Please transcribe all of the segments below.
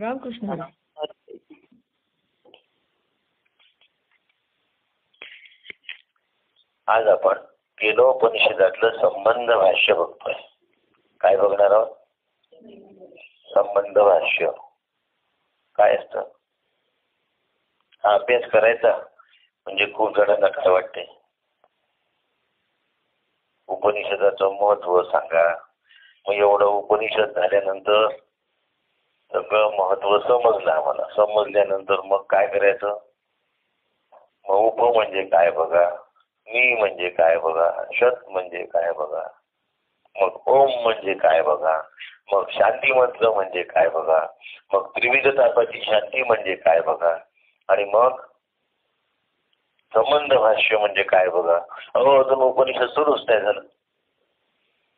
रामकृष्ण हरी. आज आपण केनोपनिषदातलं संबंध भाष्य बघतोय. काय बघणार आहोत? संबंध भाष्य काय असतं हा अभ्यास करायचा म्हणजे खूप जणांना काय वाटते, उपनिषदाचं महत्व सांगा. मग एवढं उपनिषद झाल्यानंतर सगळं महत्व समजलं आम्हाला. समजल्यानंतर मग काय करायचं? मग उप म्हणजे काय बघा, मी म्हणजे काय बघा, शत म्हणजे काय बघा, मग ओम म्हणजे काय बघा, मग शांती मंत्र म्हणजे काय बघा, मग त्रिविध तापाची शांती म्हणजे काय बघा, आणि मग संबंध भाष्य म्हणजे काय बघा. अजून उपनिषद सुरूच नाही झालं.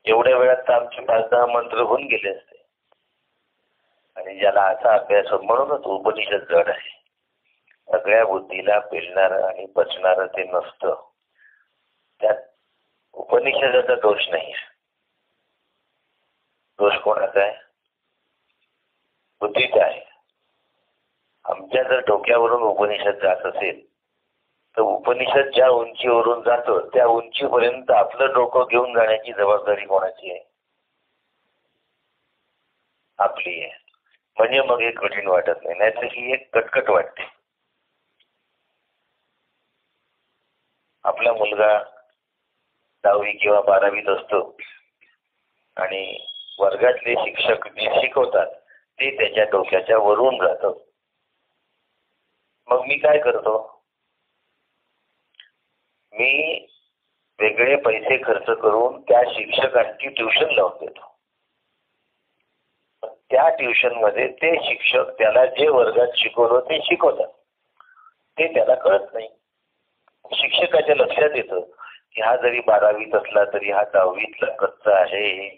एवढ्या वेळात तर आमचे 5-10 मंत्र होऊन गेले असते. आणि ज्याला असा अभ्यास म्हणूनच उपनिषद जड आहे. सगळ्या बुद्धीला पेलणार आणि पचणार ते नसतं. त्यात उपनिषदाचा दोष नाही. दोष कोणाचा आहे? बुद्धीचा आहे. आमच्या जर डोक्यावरून उपनिषद जात असेल तर उपनिषद ज्या उंचीवरून जातं त्या उंचीपर्यंत आपलं डोकं घेऊन जाण्याची जबाबदारी कोणाची आहे? आपली आहे. म्हणजे मग हे कठीण वाटत नाही. नाहीतर ही एक कटकट वाटते. आपला मुलगा 10वी किंवा 12वीत असतो आणि वर्गातले शिक्षक जे शिकवतात ते त्याच्या डोक्याच्या वरून जातं. मग मी काय करतो? मी वेगळे पैसे खर्च करून त्या शिक्षकांची ट्युशन लावून देतो. त्या ट्युशन मध्ये ते शिक्षक त्याला जे वर्गात शिकवलं ते शिकवतात. ते त्याला कळत नाही. शिक्षकाच्या लक्षात येतं की हा जरी 12वीत असला तरी हा 10वीतला कच्चा आहे,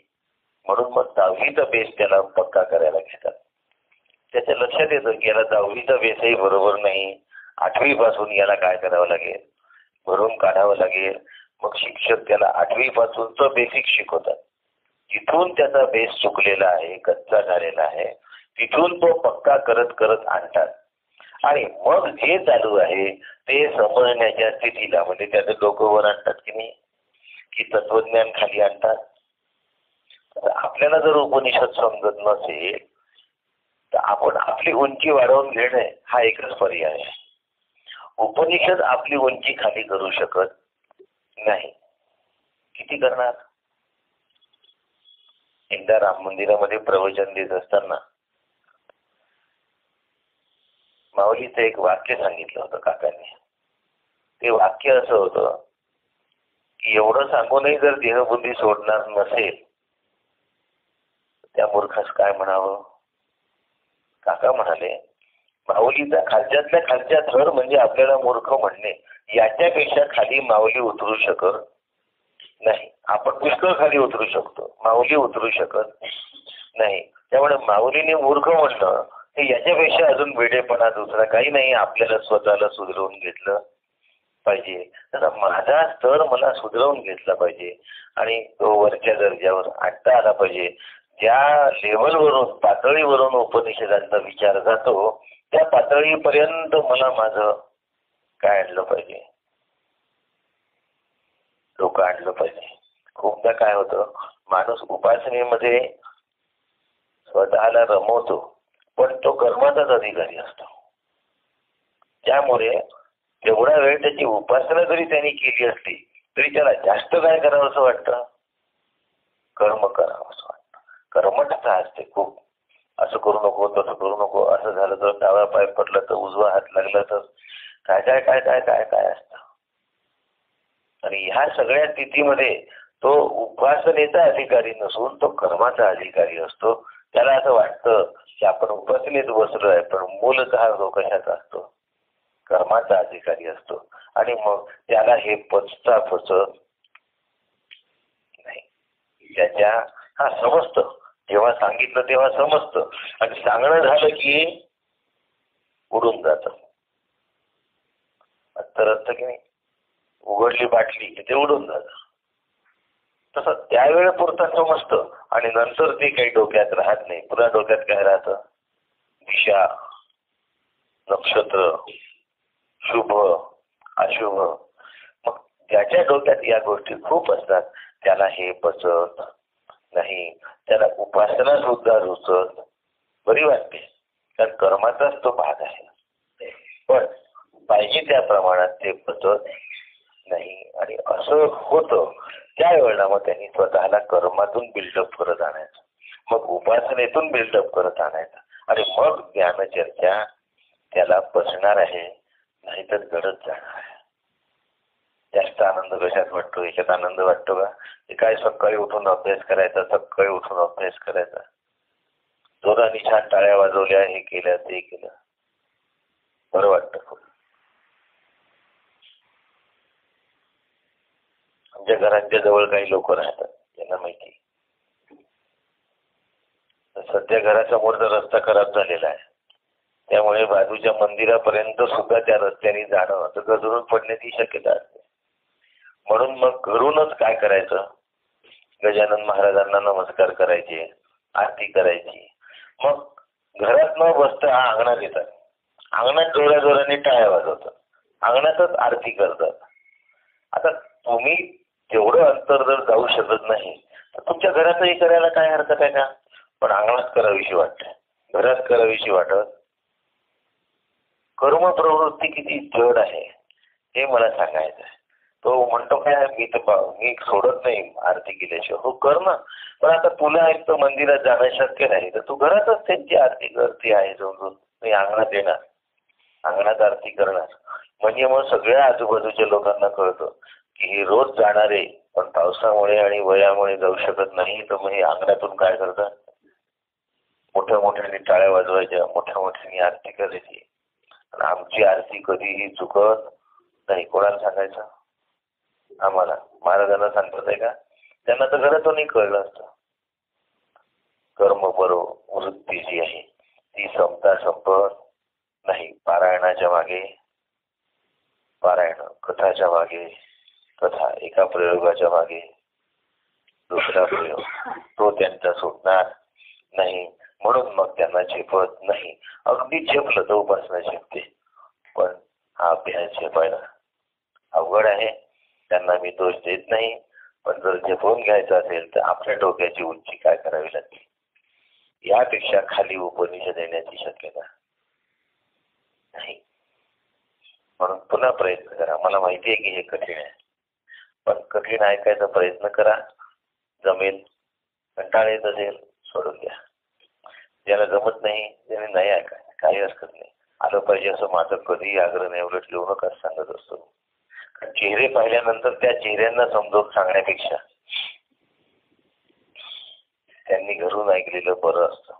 म्हणून मग 10वीचा बेस त्याला पक्का करायला घेतात. त्याच्या लक्षात येतं की याला 10वीचा बेसही बरोबर नाही, 8वी पासून याला काय करावं लागेल, भरून काढावं लागेल. मग शिक्षक त्याला 8वी पासूनच बेसिक शिकवतात. जिथून त्याचा बेस चुकलेला आहे, कच्चा झालेला आहे, तिथून तो पक्का करत करत आणतात. आणि मग जे चालू आहे ते समजण्याच्या स्थितीला म्हणजे त्याचं डोकं वर आणतात की नाही, की तत्वज्ञान खाली आणतात. आपल्याला जर उपनिषद समजत नसेल तर आपण आपली उंची वाढवून घेणे हा एकच पर्याय आहे. उपनिषद आपली उंची खाली करू शकत नाही. किती करणार? एकदा राम मंदिरामध्ये प्रवचन देत असताना माऊलीचं एक वाक्य सांगितलं होतं काकांनी. ते वाक्य असं होतं की एवढं सांगूनही जर देहबुद्धी सोडणार नसेल त्या मूर्खास काय म्हणावं? काका म्हणाले, माऊलीचा खालच्यातल्या खालच्या थर म्हणजे आपल्याला मूर्ख म्हणणे, याच्यापेक्षा खाली माऊली उतरू शकत नाही. आपण पुष्कळ खाली उतरू शकतो, माऊली उतरू शकत नाही. त्यामुळे माऊलीने मूर्ख म्हणणं हे याच्यापेक्षा अजून वेडेपणा दुसरा काही नाही. आपल्याला स्वतःला सुधरवून घेतलं पाहिजे. तर माझा स्तर मला सुधरवून घेतला पाहिजे आणि तो वरच्या दर्जावर आणता आला पाहिजे. ज्या लेवलवरून पातळीवरून उपनिषदांचा विचार जातो त्या पातळीपर्यंत मला माझं काय आणलं पाहिजे, डोकं आणलं पाहिजे. खूपदा काय होतं, माणूस उपासनेमध्ये स्वतःला रमवतो पण तो कर्माचाच अधिकारी असतो. त्यामुळे तेवढा वेळ त्याची उपासना जरी त्यांनी केली असली तरी त्याला जास्त काय करावं असं वाटतं? कर्म करावं असं वाटतं. कर्मठता असते खूप. असं करू नको, तसं करू नको, असं झालं तर डावा पाय पडला तर उजवा हात लागला तर काय काय काय काय काय काय असतं. आणि ह्या सगळ्या स्थितीमध्ये तो उपासनेचा अधिकारी नसून तो कर्माचा अधिकारी असतो. त्याला असं वाटतं की आपण उपासनेत बसलोय पण मूलतः तो कशाचा असतो? कर्माचा अधिकारी असतो. आणि मग त्याला हे पचता पचत नाही. त्याच्या समजतं, जेव्हा सांगितलं तेव्हा समजतं आणि सांगणं झालं की उडून जात. अर्थ की नाही, उघडली बाटली की ते उडून जात. तसं त्यावेळेपुरतं समजतं आणि नंतर ते काही डोक्यात राहत नाही. पुन्हा डोक्यात काय राहतं? दिशा, नक्षत्र, शुभ अशुभ, मग ज्याच्या डोक्यात या गोष्टी खूप असतात त्याला हे पचत नाही, त्याला उपासना सुद्धा रुचत बरी वाटते, कारण कर्माचाच तो भाग आहे, पण पाहिजे त्या प्रमाणात ते पचत नाही. आणि असं होतं त्यावेळेला मग त्यांनी स्वतःला कर्मातून बिल्डअप करत आणायचं, मग उपासनेतून बिल्डअप करत आणायचं, आणि मग ज्ञानचर्चा त्याला पचणार आहे, नाहीतर घडत जाणार आहे. जास्त आनंद कशात वाटतो? याच्यात आनंद वाटतो का? ते काय सकाळी उठून अभ्यास करायचा, सकाळी उठून अभ्यास करायचा, जोराने छान टाळ्या वाजवल्या, हे केलं ते केलं, बरं वाटतं खूप. आमच्या घरांच्या जवळ काही लोक राहतात, त्यांना माहिती सध्या घरासमोरचा रस्ता खराब झालेला आहे, त्यामुळे बाजूच्या मंदिरापर्यंत सुद्धा त्या रस्त्याने जाणं तर गजरून पडण्याची शक्यता असते. म्हणून मग घरूनच काय करायचं, गजानन महाराजांना नमस्कार करायचे, आरती करायची. मग घरात न बसता अंगणात येतात, अंगणात जोऱ्या जोराने टाळ्या वाजवतात, अंगणातच आरती करतात. आता तुम्ही तेवढं अंतर जर जाऊ शकत नाही तर तुमच्या घरातही करायला काय हरकत आहे का? पण अंगणात करावीशी वाटते, घरात करावीशी वाटत. कर्म प्रवृत्ती किती जड आहे हे मला सांगायचं आहे. तो म्हणतो काय, मी सोडत नाही आरती केल्याशिवाय. हो कर ना, पण आता तुला एक तर मंदिरात जाणं शक्य नाही, तर तू घरातच त्यांची आरती करते आहे समजून. मी अंगणात येणार, अंगणात आरती करणार, म्हणजे मग सगळ्या आजूबाजूच्या लोकांना कळतं की हे रोज जाणारे पण पावसामुळे आणि वयामुळे जाऊ शकत नाही, तर मग हे अंगणातून काय करतात, मोठ्या मोठ्याने टाळ्या वाजवायच्या, मोठ्या मोठ्याने आरती करायची. आणि आमची आरती कधीही चुकत नाही. कोणाला सांगायचं? आम्हाला. महाराजांना सांगतात आहे का? त्यांना तर घरातूनही कळलं असतं. कर्म बरो वृत्ती जी आहे ती संपता संपत नाही. पारायणाच्या मागे पारायण, कथाच्या मागे कथा, एका प्रयोगाच्या मागे दुसरा प्रयोग, तो त्यांचा सुटणार नाही. म्हणून मग त्यांना झेपत नाही. अगदी झेपलं तर उपासना झेपते, पण हा अभ्यास झेपायला अवघड आहे. त्यांना मी दोष देत नाही, पण जर झेपवून घ्यायचं असेल तर आपल्या डोक्याची उंची काय करावी लागते, यापेक्षा खाली उपनिषद येण्याची शक्यता नाही. म्हणून पुन्हा प्रयत्न करा. मला माहिती आहे की हे कठीण आहे, पण कठीण ऐकायचा प्रयत्न करा. जमेल, कंटाळ येत असेल सोडून द्या. ज्याला जमत नाही त्याने नाही ऐकायचं, काही हरकत नाही. आलं पाहिजे असं माझं कधीही आग्रह नाही, उलट येऊ नका सांगत असतो. कारण चेहरे पाहिल्यानंतर त्या चेहऱ्यांना समजून सांगण्यापेक्षा त्यांनी घरून ऐकलेलं बरं असतं.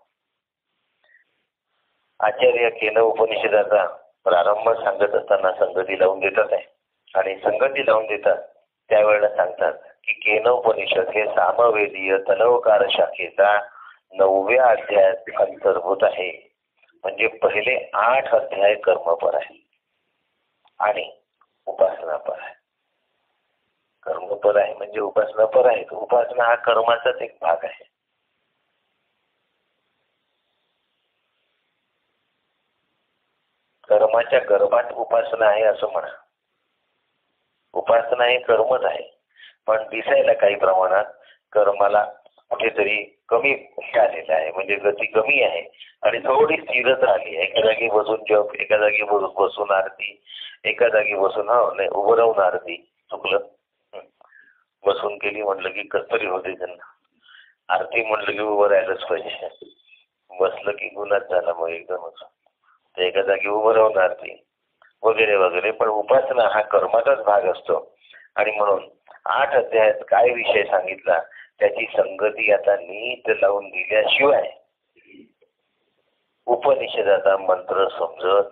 आचार्य केन उपनिषदाचा प्रारंभ सांगत असताना संगती लावून देतात आहे, आणि संगती लावून देतात त्यावेळेला सांगतात की केन उपनिषद हे सामवेदीय तलवकार शाखेचा 9व्या अध्यायात अंतर्भूत आहे. म्हणजे पहिले 8 अध्याय कर्मपर आहे आणि उपासनापर आहे. कर्मपर आहे म्हणजे उपासनापर आहे. उपासना हा कर्माचाच एक भाग आहे. कर्माच्या गर्भात उपासना आहे असं म्हणा. उपासना हे कर्मच आहे, पण दिसायला काही प्रमाणात कर्माला कुठेतरी कमी आलेलं आहे, म्हणजे गती कमी आहे आणि थोडी स्थिरच राहिली आहे. एका जागी बसून जप, एका जागी बसून आरती, एका जागी बसून नाही उभं राहून आरती. चुकलं, बसून केली म्हटलं की कसतरी होते त्यांना. आरती म्हटलं की उभं राहायलाच पाहिजे, बसलं की गुन्हाच झाला मग एकदमच. तर एका जागी उभं राहून आरती वगैरे वगैरे. पण उपासना हा कर्माचाच भाग असतो, आणि म्हणून 8 अध्यायात काय विषय सांगितला त्याची संगती आता नीट लावून दिल्याशिवाय उपनिषदाचा मंत्र समजत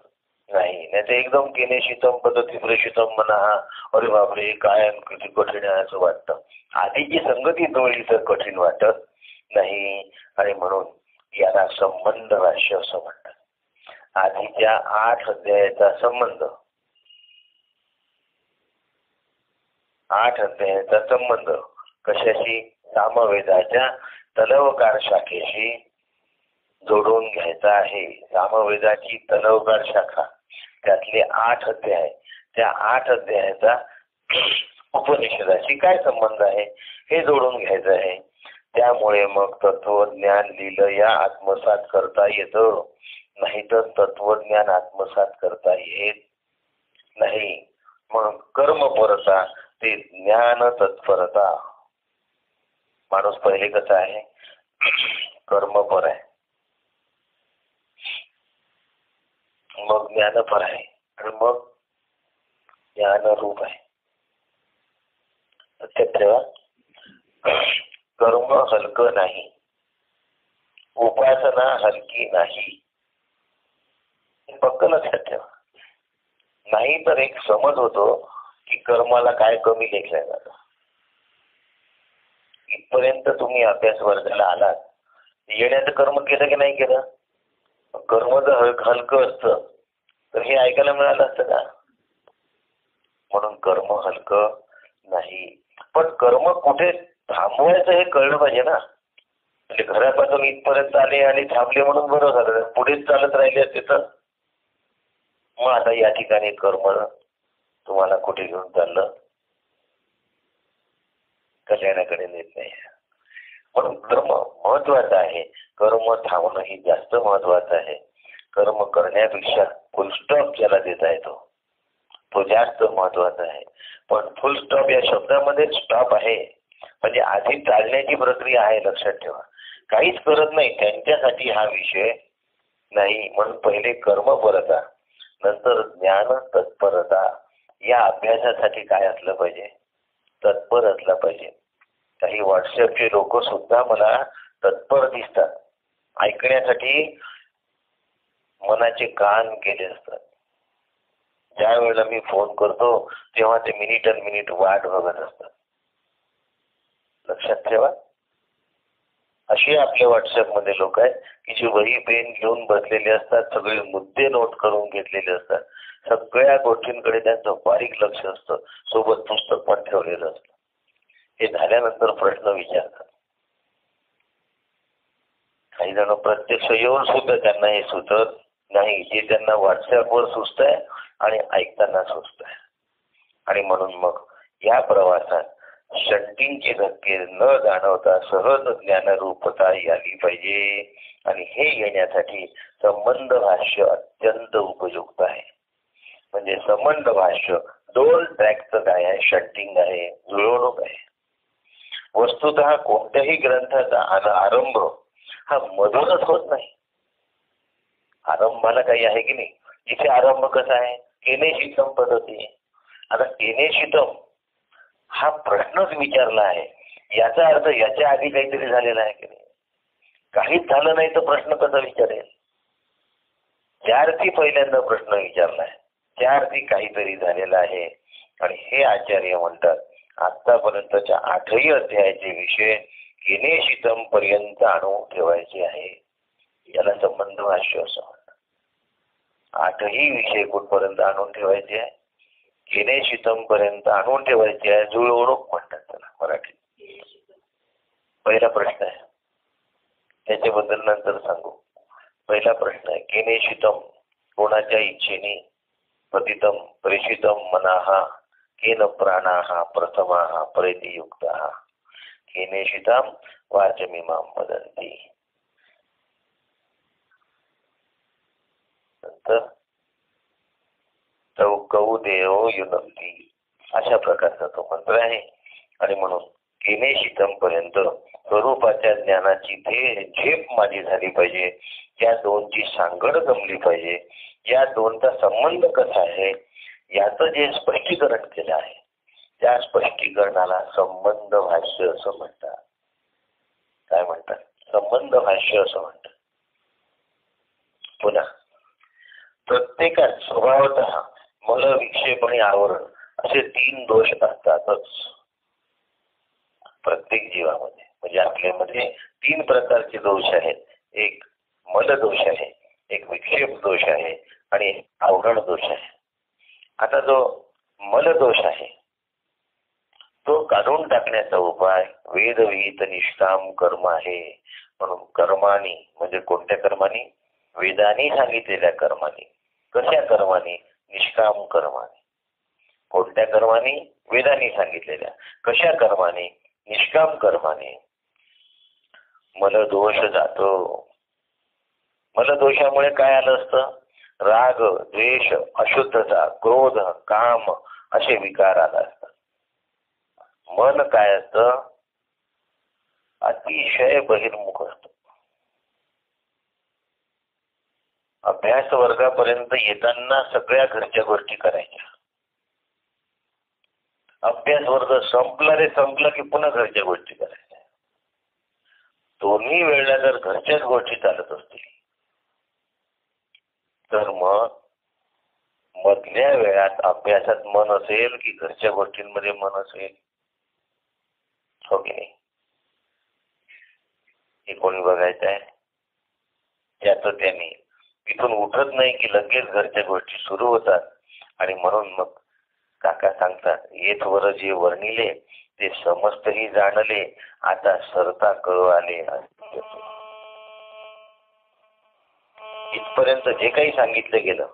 नाही. नाही तर एकदम केने शीतम पद्धती प्रशितम म्हणा, अरे बापरे काय किती कठीण आहे असं वाटतं. आधीची संगती जुळली तर कठीण वाटत नाही, आणि म्हणून याला संबंध भाष्य असं म्हणतात. आधीच्या 8 अध्यायाचा संबंध, 8 अध्यायाचा संबंध कशाशी? सामवेदाच्या तलवकार शाखेशी जोडून घ्यायचा आहे. सामवेदाची तलवकार शाखा त्यातले 8 अध्याय, त्या 8 अध्यायाचा उपनिषदाशी काय संबंध आहे हे जोडून घ्यायचं आहे. त्यामुळे मग तत्वज्ञान लीलया आत्मसात करता येतं, नाही तर तत्वज्ञान आत्मसात करता येत नाही. मग कर्मपरता ते ज्ञान तत्परता. माणूस पहिले कसा आहे, कर्मपर आहे, मग ज्ञानपर आहे आणि मग ज्ञानरूप आहे. लक्षात ठेवा, कर्म हलकं नाही, उपासना हलकी नाही, पक्क लक्षात ठेवा. नाही तर एक समज होतो की कर्माला काय कमी लेखलं जातं. इथपर्यंत तुम्ही अभ्यास वर्गाला आलात, येण्याचं कर्म केलं की नाही केलं. कर्म जर हलकं असतं तर हे ऐकायला मिळालं असतं का. म्हणून कर्म हलकं नाही, पण कर्म कुठे थांबवायचं हे कळलं पाहिजे ना. म्हणजे घरापासून इथपर्यंत आले आणि थांबले म्हणून बरं झालं, पुढेच चालत राहिले असते तर मग आता या ठिकाणी कर्म तुम्हाला कुठे घेऊन चाललं, कल्याणाकडे नेत नाही. म्हणून कर्म महत्वाचं आहे, कर्म थांबणं ही जास्त महत्वाचं आहे. कर्म करण्यापेक्षा फुल स्टॉप ज्याला देता येतो तो जास्त महत्वाचा आहे. पण फुल स्टॉप या शब्दामध्ये स्टॉप आहे, म्हणजे आधी चालण्याची प्रक्रिया आहे. लक्षात ठेवा, काहीच करत नाही त्यांच्यासाठी हा विषय नाही. म्हणून पहिले कर्मपरता, नंतर ज्ञान तत्परता. या अभ्यासासाठी काय असलं पाहिजे, तत्पर असलं पाहिजे. काही व्हॉट्सअपचे लोक सुद्धा मला तत्पर दिसतात, ऐकण्यासाठी मनाचे कान केले असतात. ज्या वेळेला मी फोन करतो तेव्हा ते मिनिट वाट बघत असतात. लक्षात ठेवा, असे आपले व्हॉट्सअप मध्ये लोक आहेत की जे वही पेन घेऊन बसलेले असतात, सगळे मुद्दे नोट करून घेतलेले असतात, सगळ्या गोष्टींकडे त्यांचं बारीक लक्ष असतं, सोबत पुस्तक पण ठेवलेलं असतं. हे झाल्यानंतर प्रश्न विचारतात. काही जण प्रत्यक्ष येऊन सुद्धा त्यांना हे सुचत नाही, जे त्यांना व्हॉट्सअपवर सुचत आहे आणि ऐकताना सुचत आहे. आणि म्हणून मग या प्रवासात शंटींचे धक्के न जाणवता सहज ज्ञानरूपता याली पाहिजे. आणि हे येण्यासाठी संबंध भाष्य अत्यंत उपयुक्त आहे. म्हणजे संबंध भाष्य 2 ट्रॅकचं काय आहे, शंटिंग आहे, जुळवणूक आहे. वस्तुतः कोणत्याही ग्रंथाचा आरंभ हा मधूनच होत नाही. आरंभाला काही आहे की नाही. इथे आरंभ कसा आहे, केनेशितम पद्धती. आता केनेशितम हा प्रश्नच विचारला आहे, याचा अर्थ याच्या आधी काहीतरी झालेला आहे की नाही. काहीच झालं नाही तर प्रश्न कसा विचारेल. ज्या अर्थी पहिल्यांदा प्रश्न विचारला आहे त्या अर्थी काहीतरी झालेलं आहे. आणि हे आचार्य म्हणतात आतापर्यंतच्या 8ही अध्यायाचे विषय केनेशितम पर्यंत आणून ठेवायचे आहे. याला संबंध भाष्य असं म्हणतात. 8ही विषय कुठपर्यंत आणून ठेवायचे आहे, केनेशितम पर्यंत आणून ठेवायचे आहे. जुळवणूक म्हणतात त्याला मराठीत. पहिला प्रश्न आहे, त्याच्याबद्दल नंतर सांगू. पहिला प्रश्न आहे, केनेशितम कोणाच्या इच्छेने, पतितम प्रेषितम मनाहा केन प्राणाहा प्रथमाहा प्रेतियुक्ताहा केनेशितम वाचमिमां वदन्ति. नंतर कौ देव युनंती, अशा प्रकारचा तो मंत्र आहे. आणि म्हणून केनेशितम पर्यंत स्वरूपाच्या ज्ञानाची झेप माझी झाली पाहिजे. त्या 2ची सांगड जमली पाहिजे. या 2चा संबंध कसा आहे याचं जे स्पष्टीकरण केलं आहे त्या स्पष्टीकरणाला संबंध भाष्य असं म्हणतात. काय म्हणतात, संबंध भाष्य असं म्हणतात. पुन्हा प्रत्येकात स्वभावतः मल विक्षेप आणि आवरण असे 3 दोष असतातच प्रत्येक जीवामध्ये. म्हणजे आपल्यामध्ये 3 प्रकारचे दोष आहेत. एक मल दोष आहे, एक विक्षेप दोष आहे आणि एक आवरण दोष आहे. आता जो मल दोष आहे तो काढून टाकण्याचा उपाय वेदविहित निष्काम कर्म आहे. म्हणून कर्मानी म्हणजे कोणत्या कर्मानी? वेदांनी सांगितलेल्या कर्मानी. कशा कर्मानी? निष्काम कर्मानी. कोणत्या कर्मानी? वेदांनी सांगितलेल्या. कशा कर्मानी? निष्काम कर्माने. मलदोष जातो. मलदोषामुळे काय आलं असतं? राग, द्वेष, अशुद्धता, क्रोध, काम असे विकार आला असतात. मन काय असतं? अतिशय बहिर्मुख असतं. अभ्यास वर्गापर्यंत येताना सगळ्या घरच्या गोष्टी करायच्या. अभ्यास वर्ग संपला की पुन्हा घरच्या गोष्टी करायच्या. दोन्ही वेळेला जर घरच्याच गोष्टी चालत असतील तर मग मधल्या वेळात अभ्यासात मन असेल की घरच्या गोष्टींमध्ये मन असेल? हो की नाही? हे कोणी बघायचं आहे? त्याचं त्यांनी तिथून उठत नाही की लगेच घरच्या गोष्टी सुरू होतात. आणि म्हणून मग काका सांगतात, येथवर जे वर्णिले ते समस्तही जाणले, आता सरता कळू आले. इथपर्यंत जे काही सांगितलं गेलं,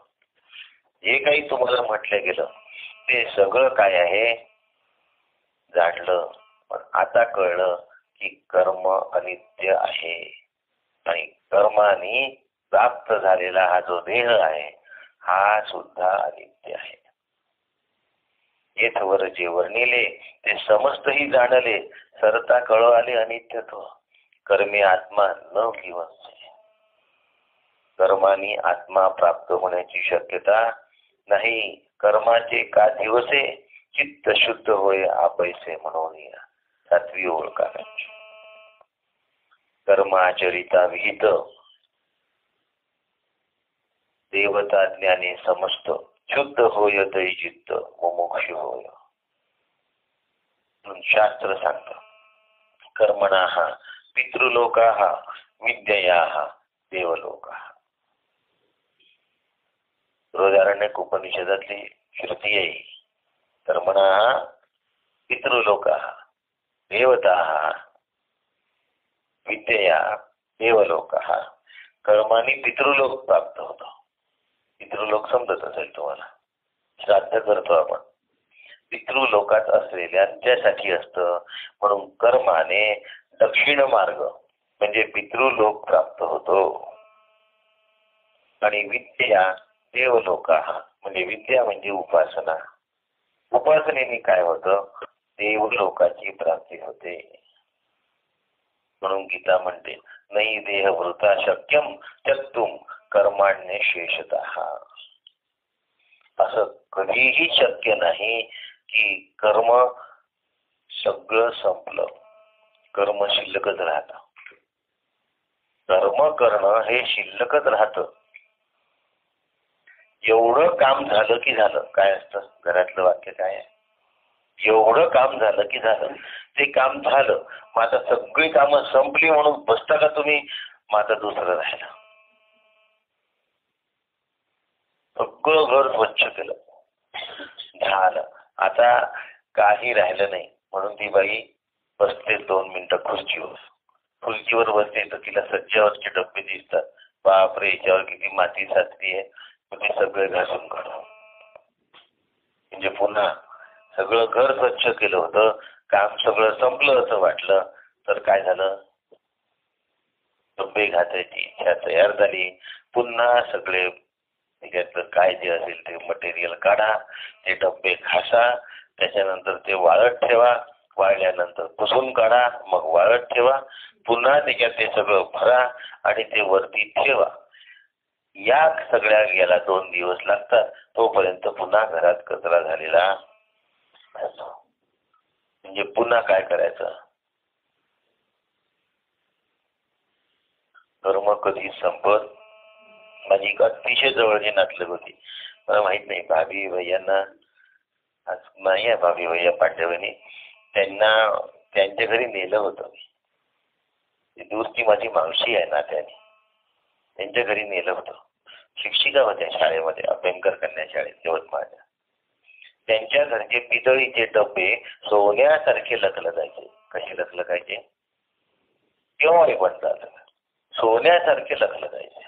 जे काही तुम्हाला म्हटलं गेलं ते सगळं काय आहे? जाणलं. पण आता कळलं की कर्म अनित्य आहे आणि कर्माने प्राप्त झालेला हा जो देह आहे हा सुद्धा अनित्य आहे. येथवर जे वर्णिले ते समस्तही जाणले, सरता कळू आले अनित्यत्व. कर्मे आत्मा न किंवसे. कर्मानी आत्मा प्राप्त होण्याची शक्यता नाही. कर्माचे का दिवसे चित्त शुद्ध होय आपैसे म्हणून या 7वी ओळ काढायची. कर्माचरिता विहित देवता ज्ञाने समस्त शुद्ध होय तै चित्त मोक्ष होय. शास्त्र सांगत कर्मणाः पितृलोकाः विद्ययाः देवलोकाः. बृहदारण्यक उपनिषदातली श्रुती आहे. कर्मणाः पितृलोकाः देवताः विद्यया देवलोकाः. कर्माने पितृलोक प्राप्त होतो. पितृलोक समजत असेल तुम्हाला. श्राद्ध करतो आपण. पितृलोकात असलेल्यांच्यासाठी असतं. म्हणून कर्माने दक्षिण मार्ग म्हणजे पितृलोक प्राप्त होतो. आणि विद्या देवलोका म्हणजे विद्या म्हणजे उपासना. उपासनेने काय होतं? देवलोकाची प्राप्ती होते. म्हणून गीता म्हणते नाही देहवृता शक्यम त्यक्तुम कर्माण्य शेषतः. असं कधीही शक्य नाही की कर्म सगळं संपलं. कर्म शिल्लकच राहतं. कर्म करणं हे शिल्लकच राहतं. एवढं काम झालं की झालं. काय असतं घरातलं वाक्य काय आहे? एवढं काम झालं की झालं. ते काम झालं मग आता सगळी कामं संपली म्हणून बसता का तुम्ही? मग आता दुसरं राहिलं. सगळं घर स्वच्छ केलं झालं. आता काही राहिलं नाही म्हणून ती बाई बसते 2 मिनिटं खुर्चीवर. खुर्चीवर बसते तर तिला सज्जावरचे डब्बे दिसतात. बापरे याच्यावर किती माती साचली आहे. ते सगळे घासून काढा. म्हणजे पुन्हा सगळं घर स्वच्छ केलं होतं. काम सगळं संपलं असं वाटलं तर काय झालं? डब्बे घासायची इच्छा तयार झाली. पुन्हा सगळे त्याच्यातलं काय जे असेल ते मटेरियल काढा. ते डब्बे घासा. त्याच्यानंतर ते वाळत ठेवा. वाळल्यानंतर पुसून काढा. मग वाळत ठेवा. पुन्हा त्याच्यात ते सगळं भरा आणि ते वरती ठेवा. या सगळ्या गेला 2 दिवस लागतात. तोपर्यंत पुन्हा घरात कचरा झालेला असतो. म्हणजे पुन्हा काय करायचं? कर्म कधी संपत. माझी एक अतिशय जवळची नातलग होती. मला माहित नाही भाभी भैयांना आज नाही आहे. भाभी भैया पांडवनी त्यांना त्यांच्या घरी नेलं होतं. दूरची माझी मावशी आहे नात्याने. त्यांच्या घरी नेलं होतं. शिक्षिका होत्या शाळेमध्ये अभ्यंकर कन्या शाळेत यवतमाळच्या. त्यांच्या घरचे पितळीचे डबे सोन्यासारखे लखलखायचे. कसे लखलखायचे? केव्हाही बनतात. सोन्यासारखे लखलखायचे.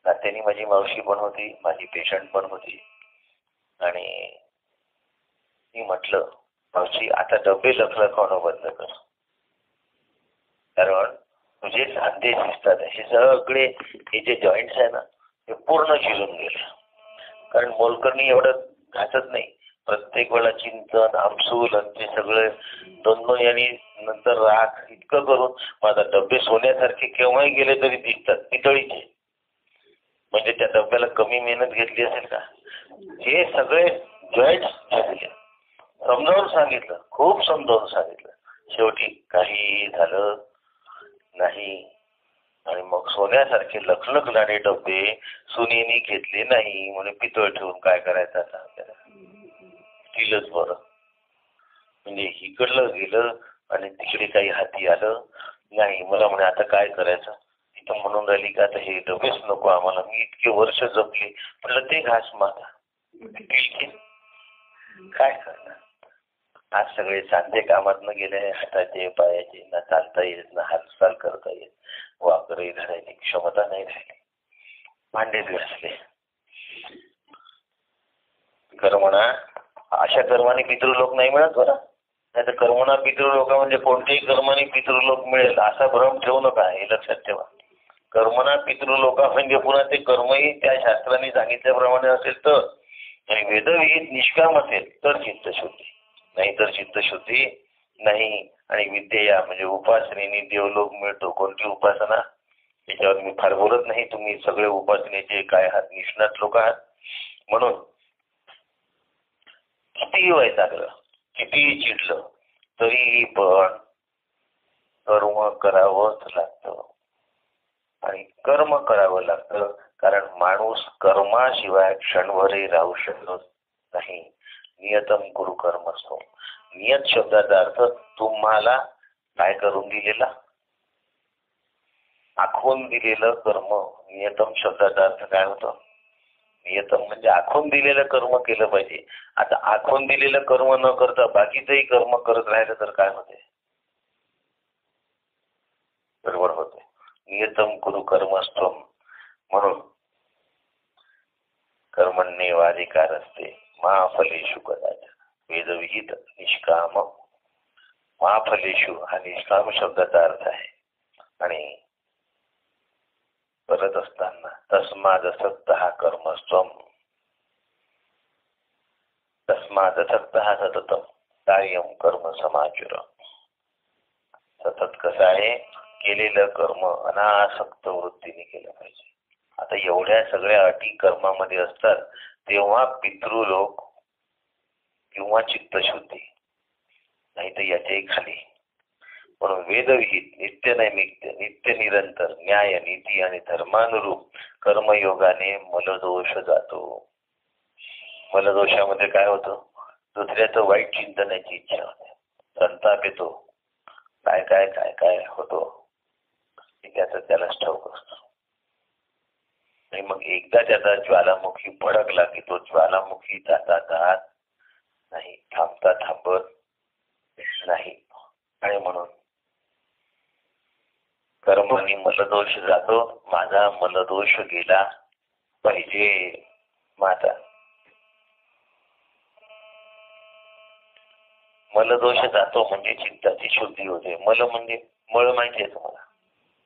नात्याने माझी मावशी पण होती, माझी पेशंट पण होती. आणि मी म्हटलं, मावशी आता डबे लखलखवणं बंद कर, कारण तुझे सांधे दिसतात, हे सगळे हे जे जॉईंट्स आहे ना ते पूर्ण शिजून गेले. कारण मोलकरणी एवढं घातत नाही, प्रत्येक वेळा चिंतन आमसूल आणि ते सगळे दोन यांनी नंतर राख इतकं करून माझा डबे सोन्यासारखे केव्हाही गेले तरी दिसतात, पितळीचे. म्हणजे त्या डब्याला कमी मेहनत घेतली असेल का? हे सगळे जॉईंट्स झाले. समजावून सांगितलं, खूप समजावून सांगितलं, शेवटी काही झालं नाही. आणि मग सोन्यासारखे लखलखणारे डबे सुनेनी घेतले नाही म्हणून पितळ ठेवून काय करायचं आता आपल्याला? स्टीलच बरं. म्हणजे इकडलं गेलं आणि तिकडे काही हाती आलं नाही. मला म्हणे आता काय करायचं? तिथं म्हणून राहिली का आता हे डबेच नको आम्हाला, मी इतके वर्ष जपले. म्हटलं ते घास माझा काय करणार? आज सगळे सांधे कामात न गेले, हाताचे पायाचे, ना चालता येत ना हालचाल करता येत, वाकरही धरायची क्षमता नाही राहिली, भांडेच घासले. कर्मणा, अशा कर्माने पितृलोक नाही मिळत बरं. नाही तर कर्मणा पितृलोक म्हणजे कोणत्याही कर्माने पितृलोक मिळेल असा भ्रम ठेवू नका, हे लक्षात ठेवा. कर्मणा पितृलोका म्हणजे पुन्हा ते कर्मही त्या शास्त्राने सांगितल्याप्रमाणे असेल तर, आणि वेदविहित निष्काम असेल तर चित्तशुद्धी, नाहीतर चित्तशुद्धी नाही. आणि विद्या म्हणजे उपासनेने देवलोक मिळतो. कोणती उपासना? त्याच्यावर मी फार बोलत नाही, तुम्ही सगळे उपासनेचे काय आहात, निष्णात लोक आहात. म्हणून कितीही वैतागलं, कितीही चिडलं तरीही पण कर्म करावंच लागतं. आणि कर्म करावं लागतं कारण माणूस कर्माशिवाय क्षणभरही राहू शकत नाही. नियतम कुरु कर्म असतो. नियत शब्दाचा अर्थ तुम्हाला काय करून दिलेला, आखून दिलेलं कर्म. नियतम शब्दाचा अर्थ काय होतो? नियतम म्हणजे आखून दिलेलं कर्म केलं पाहिजे. आता आखून दिलेलं कर्म न करता बाकीचंही कर्म करत राहिलं तर काय होते? बरोबर होते. नियतम कुरु कर्मस्त्वम. म्हणून कर्मण्येवाधिकार असते मा फलेषु कदाचन. वेदविहित निष्काम. मा फलेषु हा निष्काम शब्दाचा अर्थ आहे. आणि करत असताना तस्मादसक्तः कर्मस्त्वम. तस्मादसक्तः सततम कार्यम कर्म समाचर. सतत कसं आहे? केलेलं कर्म अनासक्त वृत्तीने केलं पाहिजे. आता एवढ्या सगळ्या अटी कर्मामध्ये असतात तेव्हा पितृलोक किंवा चित्तशुद्धी, नाही तर याच्याही खाली. म्हणून वेदविहित नित्य नैमित्य नित्य निरंतर न्याय नीती आणि धर्मानुरूप कर्मयोगाने मलदोष जातो. मलदोषामध्ये काय होतं? दुसऱ्याचं वाईट चिंतनाची इच्छा होते, संताप येतो, काय काय काय काय होतो त्याचं त्यालाच ठाऊक असतो. आणि मग एकदा त्याचा ज्वालामुखी भडकला की तो ज्वालामुखी जाता जात नाही, थांबता थांबत नाही. आणि म्हणून कर्माने मलदोष जातो. माझा मलदोष गेला पाहिजे. माझा मलदोष जातो म्हणजे चित्ताची शुद्धी होते. मल म्हणजे मळ, माहिती आहे तुम्हाला?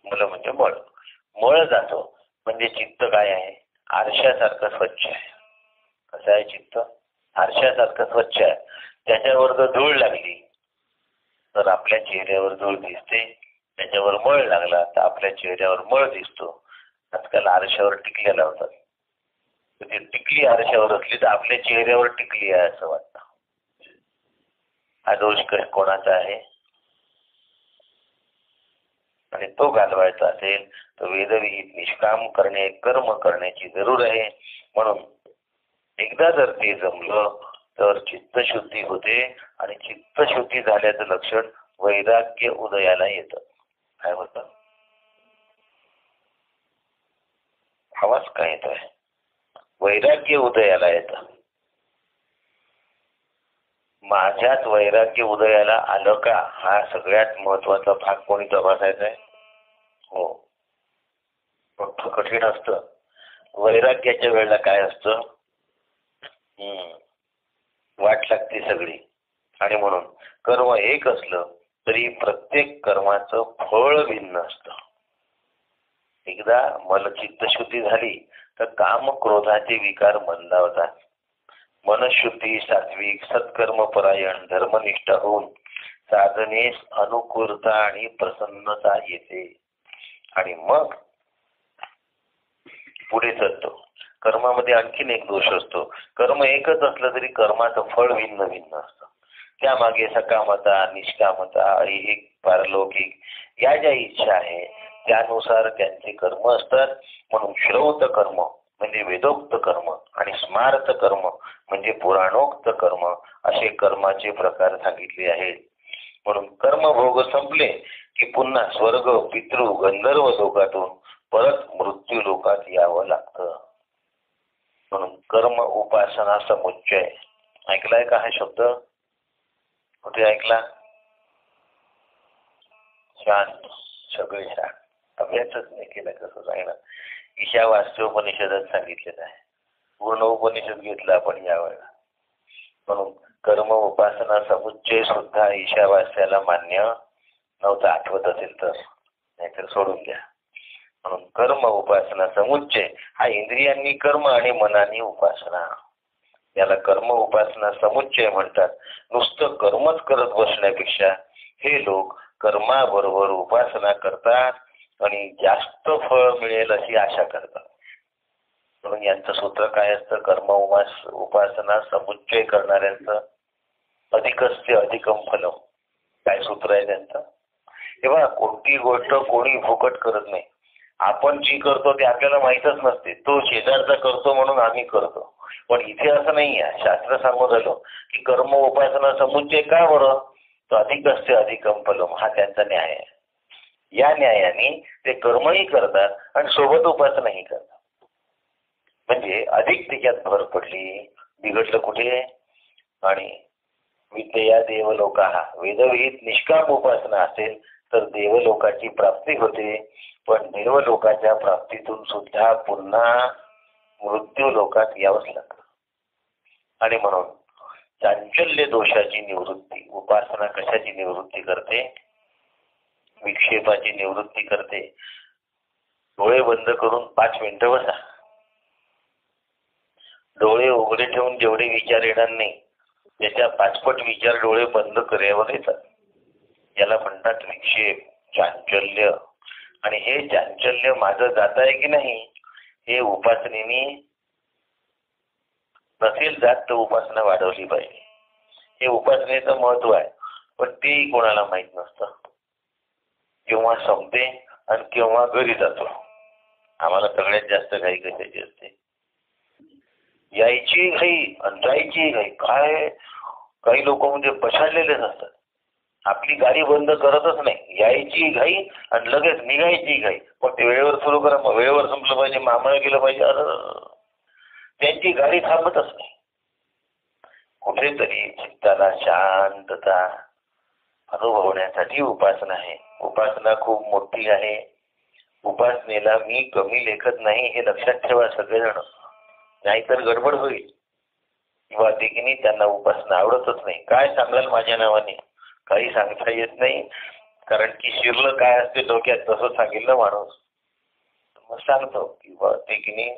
मल म्हणजे मळ. मळ जातो म्हणजे चित्त काय आहे? आरशासारखं स्वच्छ आहे. कसं आहे चित्त? आरशासारखं स्वच्छ आहे. त्याच्यावर जर धूळ लागली तर आपल्या चेहऱ्यावर धूळ दिसते, त्याच्यावर मळ लागला तर आपल्या चेहऱ्यावर मळ दिसतो. आजकाल आरशावर टिकल्या लावतात. ते टिकली आरशावर असली तर आपल्या चेहऱ्यावर टिकली आहे असं वाटतं. हा दोष कोणाचा आहे? आणि तो घालवायचा असेल तर वेदविहित निष्काम करणे, कर्म करण्याची जरूर आहे. म्हणून एकदा जर ते जमलं तर चित्तशुद्धी होते. आणि चित्तशुद्धी झाल्याचं लक्षण वैराग्य उदयाला येतं. काय होतं? आवाज काय येतोय? वैराग्य उदयाला येतं. माझ्यात वैराग्य उदयाला आलं का, हा सगळ्यात महत्वाचा भाग कोणी तपासायचा आहे? हो, मोठं कठीण असतं. वैराग्याच्या वेळेला काय असतं, वाट लागते सगळी. आणि म्हणून कर्म एक असलं तरी प्रत्येक कर्माचं फळ भिन्न असतं. एकदा चित्त शुद्धी झाली तर काम क्रोधाचे विकार मंदावतात. मनशुद्धी, सात्विक, सत्कर्म परायण, धर्मनिष्ठ होऊन साधनेस अनुकूलता आणि प्रसन्नता येते. आणि मग पुढे चालतो. कर्मामध्ये आणखीन एक दोष असतो. कर्म एकच असलं तरी कर्माचं फळ भिन्न भिन्न असतं. त्यामागे सकामता, निष्कामता, ऐहिक, पारलौकिक या ज्या इच्छा आहे त्यानुसार त्यांचे कर्म असतात. म्हणून श्रौत कर्म म्हणजे वेदोक्त कर्म आणि स्मार्त कर्म म्हणजे पुराणोक्त कर्म असे कर्माचे प्रकार सांगितले आहेत. म्हणून कर्मभोग संपले की पुन्हा स्वर्ग, पितृ, गंधर्व लोकातून परत मृत्यू लोकात यावं लागतं. म्हणून कर्म उपासना समुच्चय ऐकलाय का हा शब्द? कुठे ऐकला? शांत, सगळे शांत. अभ्यासच नाही केला कसं सांगणार. ईशावास्योपनिषदात सांगितलेलं आहे. पूर्ण उपनिषद घेतला आपण यावेळेला. म्हणून कर्म उपासना समुच्चय सुद्धा ईशावास्याला मान्य नव्हतं. आठवत असेल तर, नाहीतर सोडून द्या. म्हणून कर्म उपासना समुच्चय हा इंद्रियांनी कर्म आणि मनाने उपासना, याला कर्म उपासना समुच्चय म्हणतात. नुसतं कर्मच करत बसण्यापेक्षा हे लोक कर्माबरोबर उपासना करतात आणि जास्त फळ मिळेल अशी आशा करतात. म्हणून यांचं सूत्र काय असतं? कर्म उपासना समुच्चय करणाऱ्यांचं अधिकस्य अधिकम फलम. काय सूत्र आहे त्यांचं? तेव्हा कोणती गोष्ट कोणी फुकट करत नाही. आपण जी करतो ते आपल्याला माहीतच नसते. तो शेजारचा करतो म्हणून आम्ही करतो. पण इथे असं नाही आहे. शास्त्र सांगून झालं की कर्म उपासना समुच्चय का बरं? तो अधिकस्य अधिकम फलम हा त्यांचा न्याय आहे. या न्यायाने ते कर्मही करतात आणि सोबत उपासनाही करतात. म्हणजे अधिक त्याच्यात भर पडली. बिघडलं कुठे? आणि विद्या देवलोका, वेदविहित निष्काम उपासना असेल तर देवलोकाची प्राप्ती होते. पण देवलोकाच्या प्राप्तीतून सुद्धा पुन्हा मृत्यू लोकात यावंच लागतं. आणि म्हणून चांचल्य दोषाची निवृत्ती उपासना कशाची निवृत्ती करते? विक्षेपाची निवृत्ती करते. डोळे बंद करून 5 मिनिटं बसा. डोळे उघडे ठेवून जेवढे विचार येणार नाही त्याच्या 5 पट विचार डोळे बंद करावर येतात. याला म्हणतात विक्षेप, चांचल्य. आणि हे चांचल्य माझं जात आहे की नाही हे उपासनेने नसेल जात तर उपासना वाढवली पाहिजे. हे उपासनेचं महत्व आहे. पण तेही कोणाला माहित नसतं. केव्हा संपते आणि केव्हा घरी जातो. आम्हाला सगळ्यात जास्त घाई कशाची असते? यायची घाई आणि जायची घाई. काय काही लोक म्हणजे पछाडलेलेच असतात. आपली गाडी बंद करतच नाही. यायची घाई आणि लगेच निघायची घाई. पण ते वेळेवर सुरू करा, मग वेळेवर संपलं पाहिजे, मामळ केलं पाहिजे. त्यांची गाडी थांबतच नाही. कुठेतरी चित्ताला शांतता अनुभवण्यासाठी उपासना आहे. उपासना खूप मोठी आहे. उपासनेला मी कमी लेखत नाही हे लक्षात ठेवा सगळेजण. नाहीतर गडबड होईल. किंवा देखील त्यांना उपासना आवडतच नाही. काय सांगाल माझ्या नावाने? काही सांगता येत नाही. कारण की शिरलं काय असते डोक्यात तसं सांगितलं माणूस. मग सांगतो किंवा देखील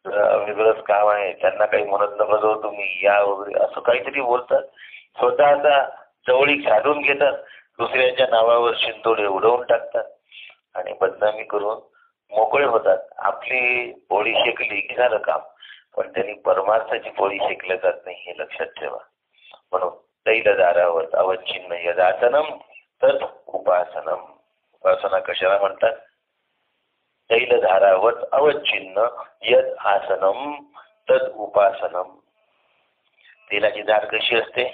वेगळंच काम आहे, त्यांना काही म्हणत नका जाऊ तुम्ही या वगैरे असं काहीतरी बोलतात. स्वतःचा जवळीक साधून घेतात. दुसऱ्याच्या नावावर शिंतोडे उडवून टाकतात आणि बदनामी करून मोकळे होतात. आपली पोळी शेकली की झालं काम. पण त्यांनी परमार्थाची पोळी शेकल्या जात नाही हे लक्षात ठेवा. म्हणून तैलधारावत अवच्छिन्न यदासनम तत् उपासनम. उपासना कशाला म्हणतात? तैलधारावत अवच्छिन्न यद आसनम तद उपासनम. तेलाची धार कशी असते?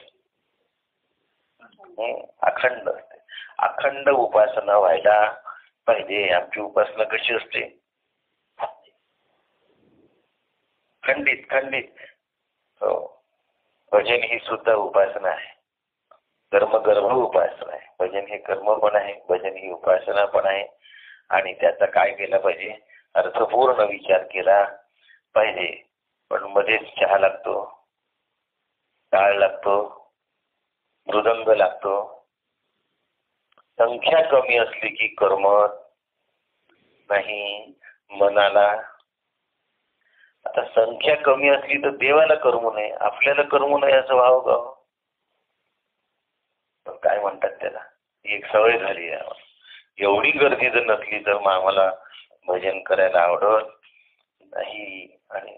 अखंड असते. अखंड उपासना व्हायला पाहिजे. आमची उपासना कशी असते? खंडित खंडित. हो, भजन ही सुद्धा उपासना आहे. कर्मगर्भ उपासना आहे. भजन हे कर्म पण आहे, भजन ही उपासना पण आहे. आणि त्याचा काय केला पाहिजे, अर्थपूर्ण विचार केला पाहिजे. पण मध्येच चहा लागतो, टाळ लागतो, मृदंग लागतो. संख्या कमी असली की करमत नाही मनाला. आता संख्या कमी असली तर देवाला करमू नये, आपल्याला करमू नये असं व्हावं का? काय म्हणतात त्याला, एक सवय झाली आहे. एवढी गर्दी जर नसली तर मग आम्हाला भजन करायला आवडत नाही. आणि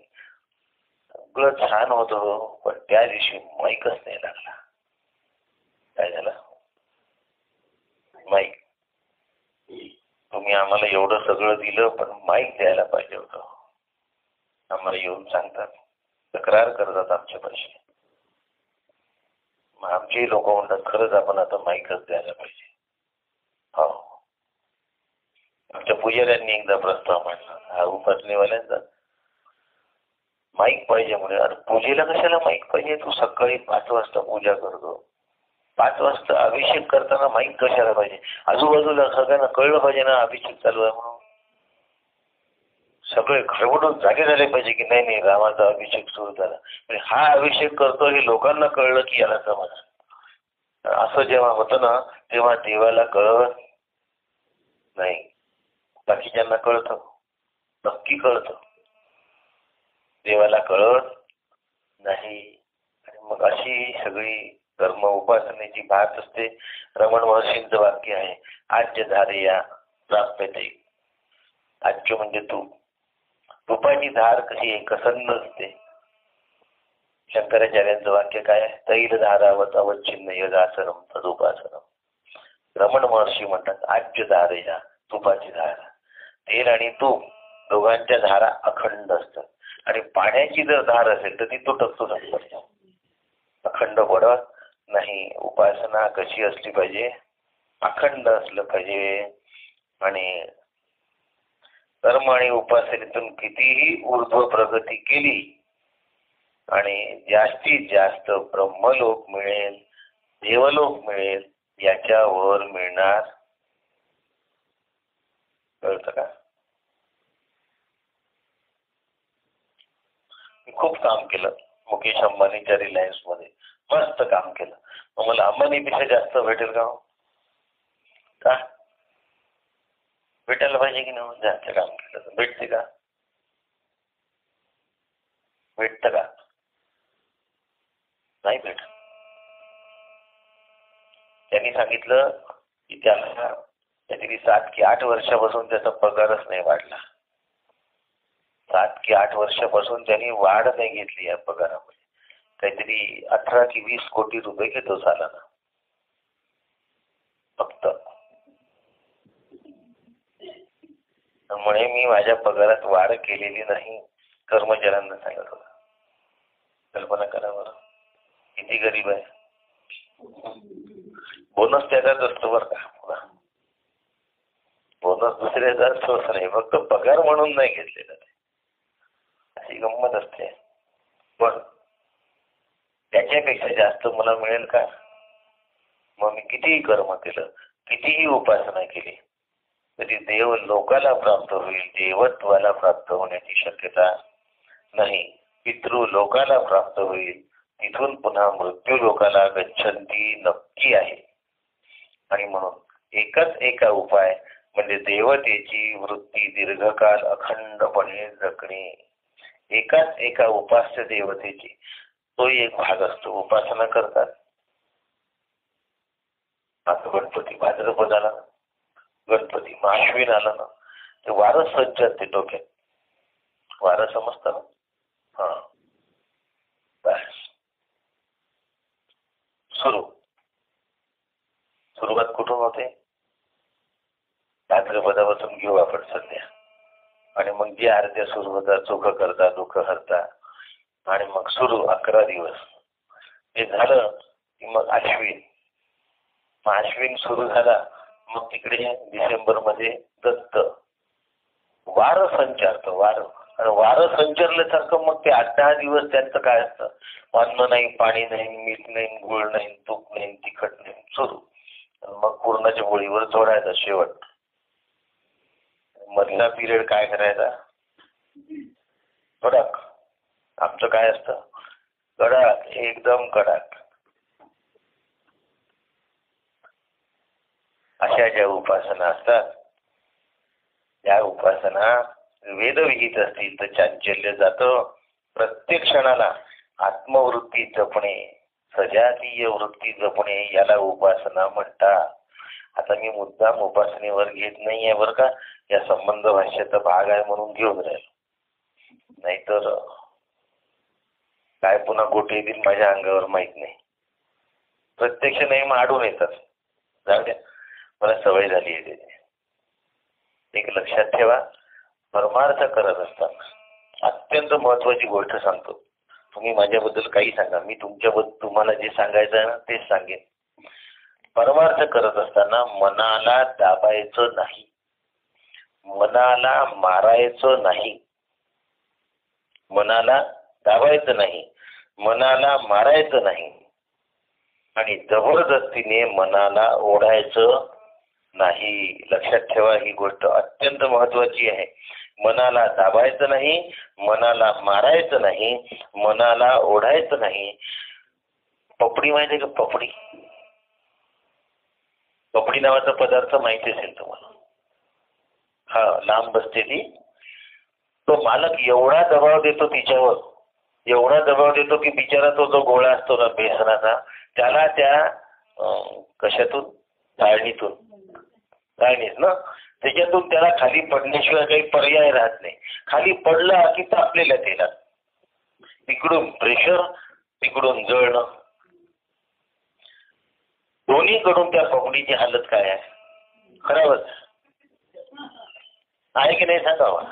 सगळं छान होतं, पण त्या दिवशी माईकच नाही लागला. काय झालं? माईक. तुम्ही आम्हाला एवढं सगळं दिलं पण माईक द्यायला पाहिजे होतं. आम्हाला येऊन सांगतात, तक्रार करतात आमच्या पैसे. मग आमचे लोक म्हणतात खरंच आपण आता माईकच द्यायला पाहिजे. हो, आमच्या पुजाऱ्यांनी एकदा प्रस्ताव मांडला, हा उपासनेवाल्यांचा, माईक पाहिजे म्हणे. अरे पूजेला कशाला माईक पाहिजे? तू सकाळी 5 वाजता पूजा करतो, 5 वाजता अभिषेक करताना माईक कशाला पाहिजे? आजूबाजूला सगळ्यांना कळलं पाहिजे ना अभिषेक चालू आहे म्हणून. सगळे खडबडून जागे झाले पाहिजे की नाही नाही रामाचा अभिषेक सुरू झाला. म्हणजे हा अभिषेक करतो हे लोकांना कळलं की याला समाधान. असं जेव्हा होतं ना तेव्हा देवाला कळत नाही, बाकीच्यांना कळतं, नक्की कळतं, देवाला कळत नाही. आणि मग अशी सगळी कर्म उपासनेची भात असते. रमण महर्षींचं वाक्य आहे, आज्य धारेया प्राप्यते. आज्य म्हणजे तूप, तुपाची धार कशी एकसंध असते. शंकराचार्यांचं वाक्य काय आहे, तैल धारावत अवच्छिन्न यदासनम तदुपासनम. रमण महर्षी म्हणतात आज्य धारेया, तुपाची धार. तेल आणि तूप दोघांच्या धारा अखंड असतात. आणि पाण्याची जर धार असेल तर ती तुटक असते, अखंड पडत नाही. उपासना कशी असली पाहिजे, अखंड असलं पाहिजे. आणि कर्म आणि उपासनेतून कितीही ऊर्ध्व प्रगती केली आणि जास्तीत जास्त ब्रह्मलोक मिळेल, देवलोक मिळेल, याच्यावर मिळणार. कळतं का? मी खूप काम केलं मुकेश अंबानीच्या रिलायन्स मध्ये, मस्त काम केलं. मग मला अंबानीपेक्षा जास्त भेटेल का? का भेटायला पाहिजे की नाही? जास्त काम केलं तर भेटते का? भेटतं का? नाही भेट. त्यांनी सांगितलं की त्याला काहीतरी 7 की 8 वर्षापासून त्याचा पगारच नाही वाढला. 7 की 8 वर्षापासून त्यांनी वाढ नाही घेतली या पगारामध्ये. काहीतरी 18 की 20 कोटी रुपये घेतो सालाना फक्त. त्यामुळे मी माझ्या पगारात वाढ केलेली नाही, कर्मचाऱ्यांना सांगत होता. कल्पना करा बरं, किती गरीब आहे. बोनस त्याचाच असतो बरं का, बोनस दुसऱ्याचा असतोच नाही, फक्त पगार म्हणून नाही घेतलेला. अशी गंमत असते. पण त्याच्यापेक्षा जास्त मला मिळेल का? मग मी कितीही कर्म केलं, कितीही उपासना केली तरी देव लोकाला प्राप्त होईल, देवत्वाला प्राप्त होण्याची शक्यता नाही. पितृ लोकाला प्राप्त होईल, तिथून पुन्हा मृत्यू लोकाला गच्छन्ती नक्की आहे. आणि म्हणून एकच एका उपाय म्हणजे देवतेची वृत्ती दीर्घकाळ अखंडपणे जगणे. एकाच एका उपास्य देवतेची तो एक भाग असतो. उपासना करतात. आता गणपती भाद्रपद आला, गणपती आश्विन आला ना, ते वारं सज्ज असते डोक्यात. वारं समजतं ना? हा, बस सुरुवात कुठून होते? भाद्रपदापासून घेऊ आपण सध्या. आणि मग जे आरत्या सुरू होतात, सुख करता दुःख हरता, आणि मग सुरू 11 दिवस. हे झालं की मग अश्विन. अश्विन सुरू झाला मग तिकडे डिसेंबर मध्ये दत्त वार संचारतं. वार संचारल्यासारखं मग ते 8-10 दिवस त्यांचं काय असतं, अन्न नाही, पाणी नाही, मीठ नाही, गुळ नाही, तूप नाही, तिखट नाही, सुरू. मग पूर्णाच्या पोळीवर चोडायचा शेवट. मधला पिरियड काय करायचा? कडक. आमचं काय असतं? कडक, एकदम कडक. अशा ज्या उपासना असतात त्या उपासना वेदविहित असतील तर चांचल्य जातं. प्रत्येक क्षणाला आत्मवृत्ती जपणे, सजातीय वृत्ती जपणे याला उपासना म्हणतात. आता मी मुद्दाम उपासनेवर घेत नाहीये बरं का, या संबंध भाष्याचा भाग आहे म्हणून घेऊन राहिलो. नाहीतर काय पुन्हा गोटे येतील माझ्या अंगावर माहित नाही. प्रत्यक्ष नेम आढळून येतात. जाऊ द्या, मला सवय झाली आहे त्याची. एक लक्षात ठेवा, परमार्थ करत असताना अत्यंत महत्वाची गोष्ट सांगतो. तुम्ही माझ्याबद्दल काही सांगा, मी तुमच्याबद्दल तुम्हाला जे सांगायचं आहे ना तेच सांगेन. परमार्थ करत असताना मनाला दाबायचं नाही, मनाला मारायचं नाही, मनाला दाबायचं नाही, मनाला मारायचं नाही आणि जबरदस्तीने मनाला ओढायचं नाही. लक्षात ठेवा, ही गोष्ट अत्यंत महत्वाची आहे. मनाला दाबायचं नाही, मनाला मारायचं नाही, मनाला ओढायचं नाही. पपडी माहिती आहे का? पपडी, पपडी नावाचा पदार्थ माहिती असेल तुम्हाला. हा, लांब बसते ती. तो मालक एवढा दबाव देतो तिच्यावर, एवढा दबाव देतो की बिचारा तो जो गोळा असतो ना बेसनाचा, त्याला त्या कशातून, चाळणीतून, चाळणीत ना, त्याच्यातून त्याला खाली पडण्याशिवाय काही पर्याय राहत नाही. खाली पडला की तापलेल्या तेलात, तिकडून प्रेशर, तिकडून जळणं, दोन्हीकडून त्या पकडीची हालत काय आहे? खराबच आहे की नाही सांगावा.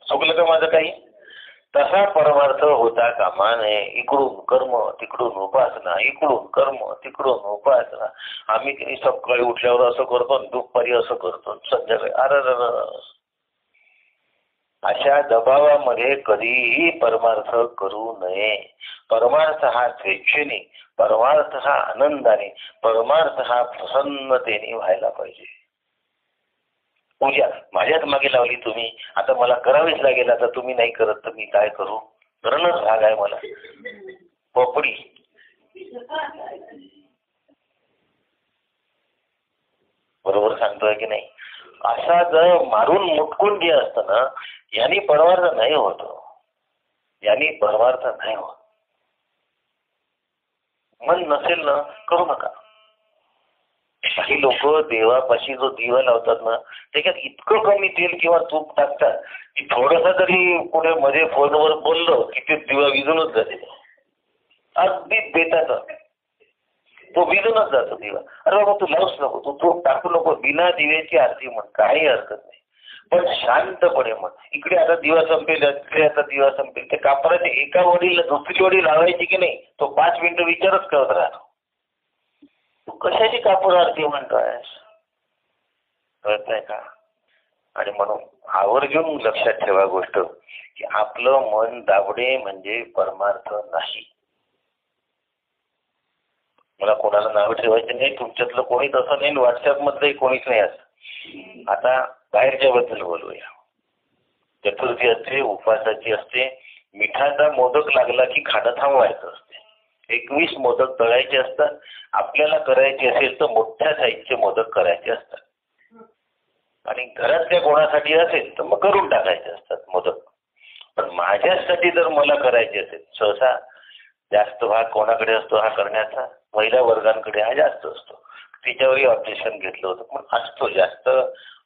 चुकलं का माझं काही? तसा परमार्थ होता कामा नये. इकडून कर्म तिकडून उपासना, इकडून कर्म तिकडून उपासना. आम्ही सकाळी उठल्यावर असं करतो, दुपारी असं करतो, संध्याकाळी अरे. अशा दबावामध्ये कधीही परमार्थ करू नये. परमार्थ हा स्वेच्छेने, परमार्थ हा आनंदाने, परमार्थ हा प्रसन्नतेने व्हायला पाहिजे. पूजा माझ्याच मागे लावली तुम्ही, आता मला करावीच लागेल. आता तुम्ही नाही करत तर मी काय करू? करणंच भाग आहे मला. पोपडी बरोबर सांगतोय की नाही? असा जर मारून मुटकून जे असतं ना, यांनी परमार्थ नाही होत, यांनी परमार्थ नाही होत. मन नसेल ना, करू नका. काही लोक देवापाशी जो दिवा लावतात ना, त्याच्यात इतकं कमी तेल किंवा तूप टाकतात की थोडस तरी कुठे मध्ये फोनवर बोललो की ते दिवा विजूनच जाते. अगदी बेताचा तो विजूनच जातो दिवा. अरे बाबा तू लावूच नको, तू तूप टाकू नको, बिना दिव्याची आरती म्हण, काही हरकत नाही. पण शांतपणे म्हण. इकडे आता दिवा संपेल, इकडे आता दिवा संपेल, ते कापडाच्या एका वडीला दुसरी वडी लावायची की नाही, तो 5 मिनिटं विचारच करत राहतो. तू कशाची कापूर आरती म्हणतोय? कळत नाही का? आणि म्हणून आवर्जून लक्षात ठेवा गोष्ट की आपलं मन दाबणे म्हणजे परमार्थ नाही. मला कोणाला नाव ठेवायचं नाही, तुमच्यातलं कोणी तसं नाही, व्हॉट्सअप मधलंही कोणीच नाही असं. आता बाहेरच्या बद्दल बोलूया. चतुर्थी असते, उपवासाची असते, मिठाचा मोदक लागला की खाणं थांबवायचं असते. 21 मोदक तळायचे असतात. आपल्याला करायचे असेल तर मोठ्या साईजचे मोदक करायचे असतात आणि घरातल्या कोणासाठी असेल तर मग करून टाकायचे असतात मोदक. पण माझ्यासाठी जर मला करायचे असेल, सहसा जास्त भाग कोणाकडे असतो हा करण्याचा? महिला वर्गांकडे हा जास्त असतो. तिच्यावरही ऑब्जेक्शन घेतलं होतं, पण असतो जास्त.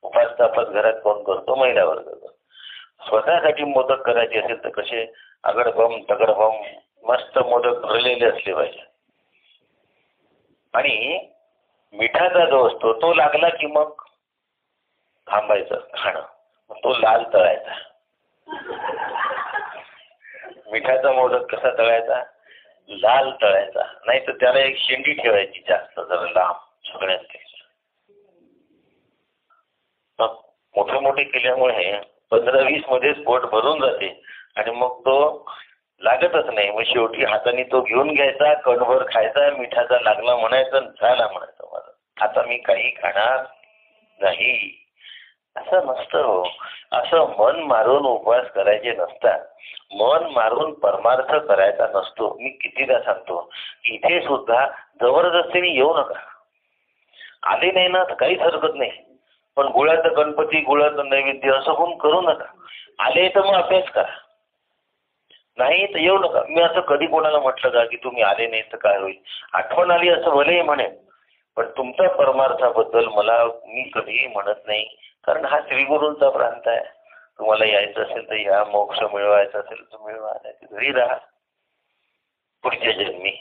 उपास तापास घरात कोण करतो? महिला वर्ग. स्वतःसाठी मोदक करायचे असेल तर कसे? अगडबम तगडबम मस्त मोदक भरलेले असले पाहिजे. आणि मिठाचा जो असतो तो लागला की मग थांबायचं खाणं, तो लाल तळायचा. मिठाचा मोदक कसा तळायचा? लाल तळायचा. नाही तर त्याला एक शेंडी ठेवायची जास्त जरा लांब सगळ्यांचे. मोठे मोठे केल्यामुळे 15-20 मध्येच पोट भरून जाते आणि मग तो लागतच नाही. मग शेवटी हाताने तो घेऊन घ्यायचा, कणभर खायचा, मिठाचा लागला म्हणायचा, झाला म्हणायचं माझं, आता मी काही खाणार नाही, असं नसतं हो. असं मन मारून उपवास करायचे नसतात. मन मारून परमार्थ करायचा नसतो. मी कितीदा सांगतो, इथे सुद्धा जबरदस्तीने येऊ नका. आले नाही ना तर काहीच हरकत नाही, पण गुळाचं गणपती, गुळाचं नैवेद्य असं होऊन करू नका. आले तर मग अभ्यास करा, नाही तर येऊ नका. मी असं कधी कोणाला म्हटलं का की तुम्ही आले नाही तर काय होईल? आठवण आली असं भलेही म्हणेन, पण तुमच्या परमार्थाबद्दल मी कधीही म्हणत नाही. कारण हा श्रीगुरूंचा प्रांत आहे. तुम्हाला यायचं असेल तर या, मोक्ष मिळवायचा असेल तर मिळवा, नाही घरी राहा. पुढच्या जन्मी,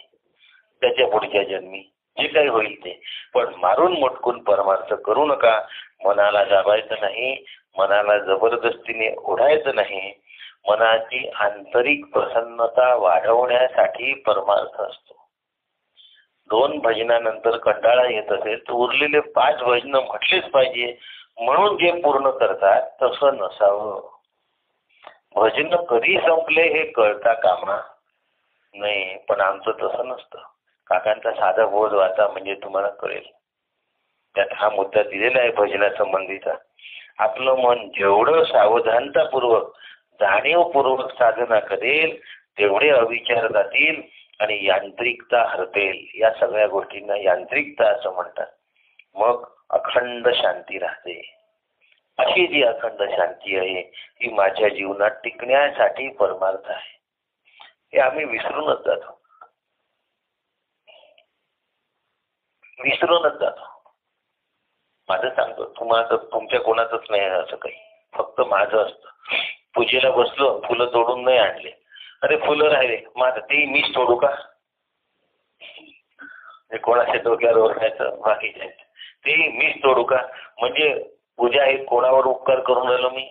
त्याच्या पुढच्या जन्मी जे काही होईल ते. पण मारून मोटकून परमार्थ करू नका. मनाला दाबायचं नाही, मनाला जबरदस्तीने ओढायचं नाही. मनाची आंतरिक प्रसन्नता वाढवण्यासाठी परमार्थ असतो. 2 भजनानंतर कंटाळा येत असेल तर उरलेले 5 भजनं म्हटलेच पाहिजे म्हणून जे पूर्ण करतात तसं नसावं. भजन कधी संपले हे कळता कामा नाही, पण आमचं तसं नसतं. काकांचा साधा बोध वाचा म्हणजे तुम्हाला कळेल. त्यात हा मुद्दा दिलेला आहे भजनासंबंधीचा. आपलं मन जेवढं सावधानतापूर्वक, जाणीवपूर्वक साधना करेल तेवढे अविचार जातील आणि यांत्रिकता हरतेल. या सगळ्या गोष्टींना यांत्रिकता असं म्हणतात. मग अखंड शांती राहते. अशी जी अखंड शांती आहे ही माझ्या जीवनात टिकण्यासाठी परमार्थ आहे. हे आम्ही विसरूनच जातो. माझं सांगतो, तुम्हाला तुमच्या कोणाचंच नाही असं काही, फक्त माझं असतं. पूजेला बसलो, फुलं तोडून नाही आणले, अरे फुलं राहिले माझं, ते मीच तोडू का? कोणाच्या डोक्यावर ओरडायचं, बाकीचे ते मीच तोडू का? म्हणजे पूजा आहे कोणावर उपकार करून राहिलो मी?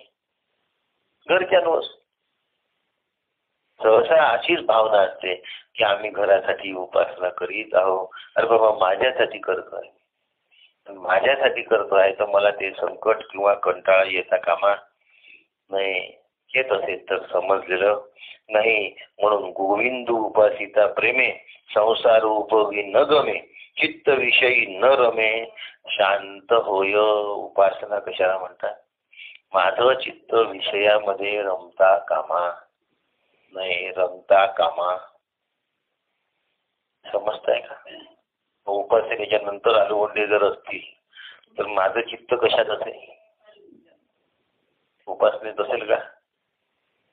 घरच्यांवर. सहसा अशीच भावना असते की आम्ही घरासाठी उपासना करीत आहोत. अरे बाबा माझ्यासाठी करतोय, माझ्यासाठी करतोय तर मला ते संकट किंवा कंटाळा येता कामा नाही. येत असेल तर समजलेलं नाही. म्हणून गोविंदू उपासिता प्रेमे, संसार उपयोगी न गमे, चित्त विषयी न रमे, शांत होय. उपासना कशाला म्हणतात? माझं चित्त विषयामध्ये रमता कामा नाही, रमता कामा. समजताय का? उपासनेच्या नंतर आलुवंडे जर असतील तर माझं चित्त कशात असेल? उपासनेत असेल का?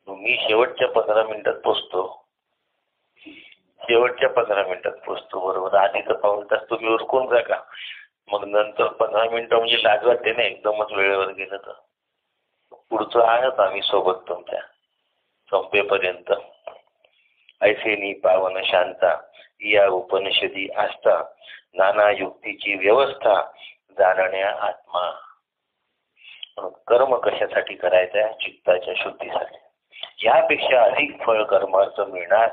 मी शेवटच्या 15 मिनिटात पोचतो. बरोबर. आधीचं पाऊण तास तुम्ही उरकून जा का? मग नंतर 15 मिनिटं म्हणजे लाज वाटते ना एकदमच वेळेवर गेलं तर. पुढचं आहेच आम्ही सोबत तुमच्या संपेपर्यंत. ऐसेनी पावन शांता या उपनिषदी आस्था, नाना युक्तीची व्यवस्था जाणण्या आत्मा. कर्म कशासाठी करायचं आहे? चित्ताच्या शुद्धीसाठी. यापेक्षा अधिक फळ कर्माचं मिळणार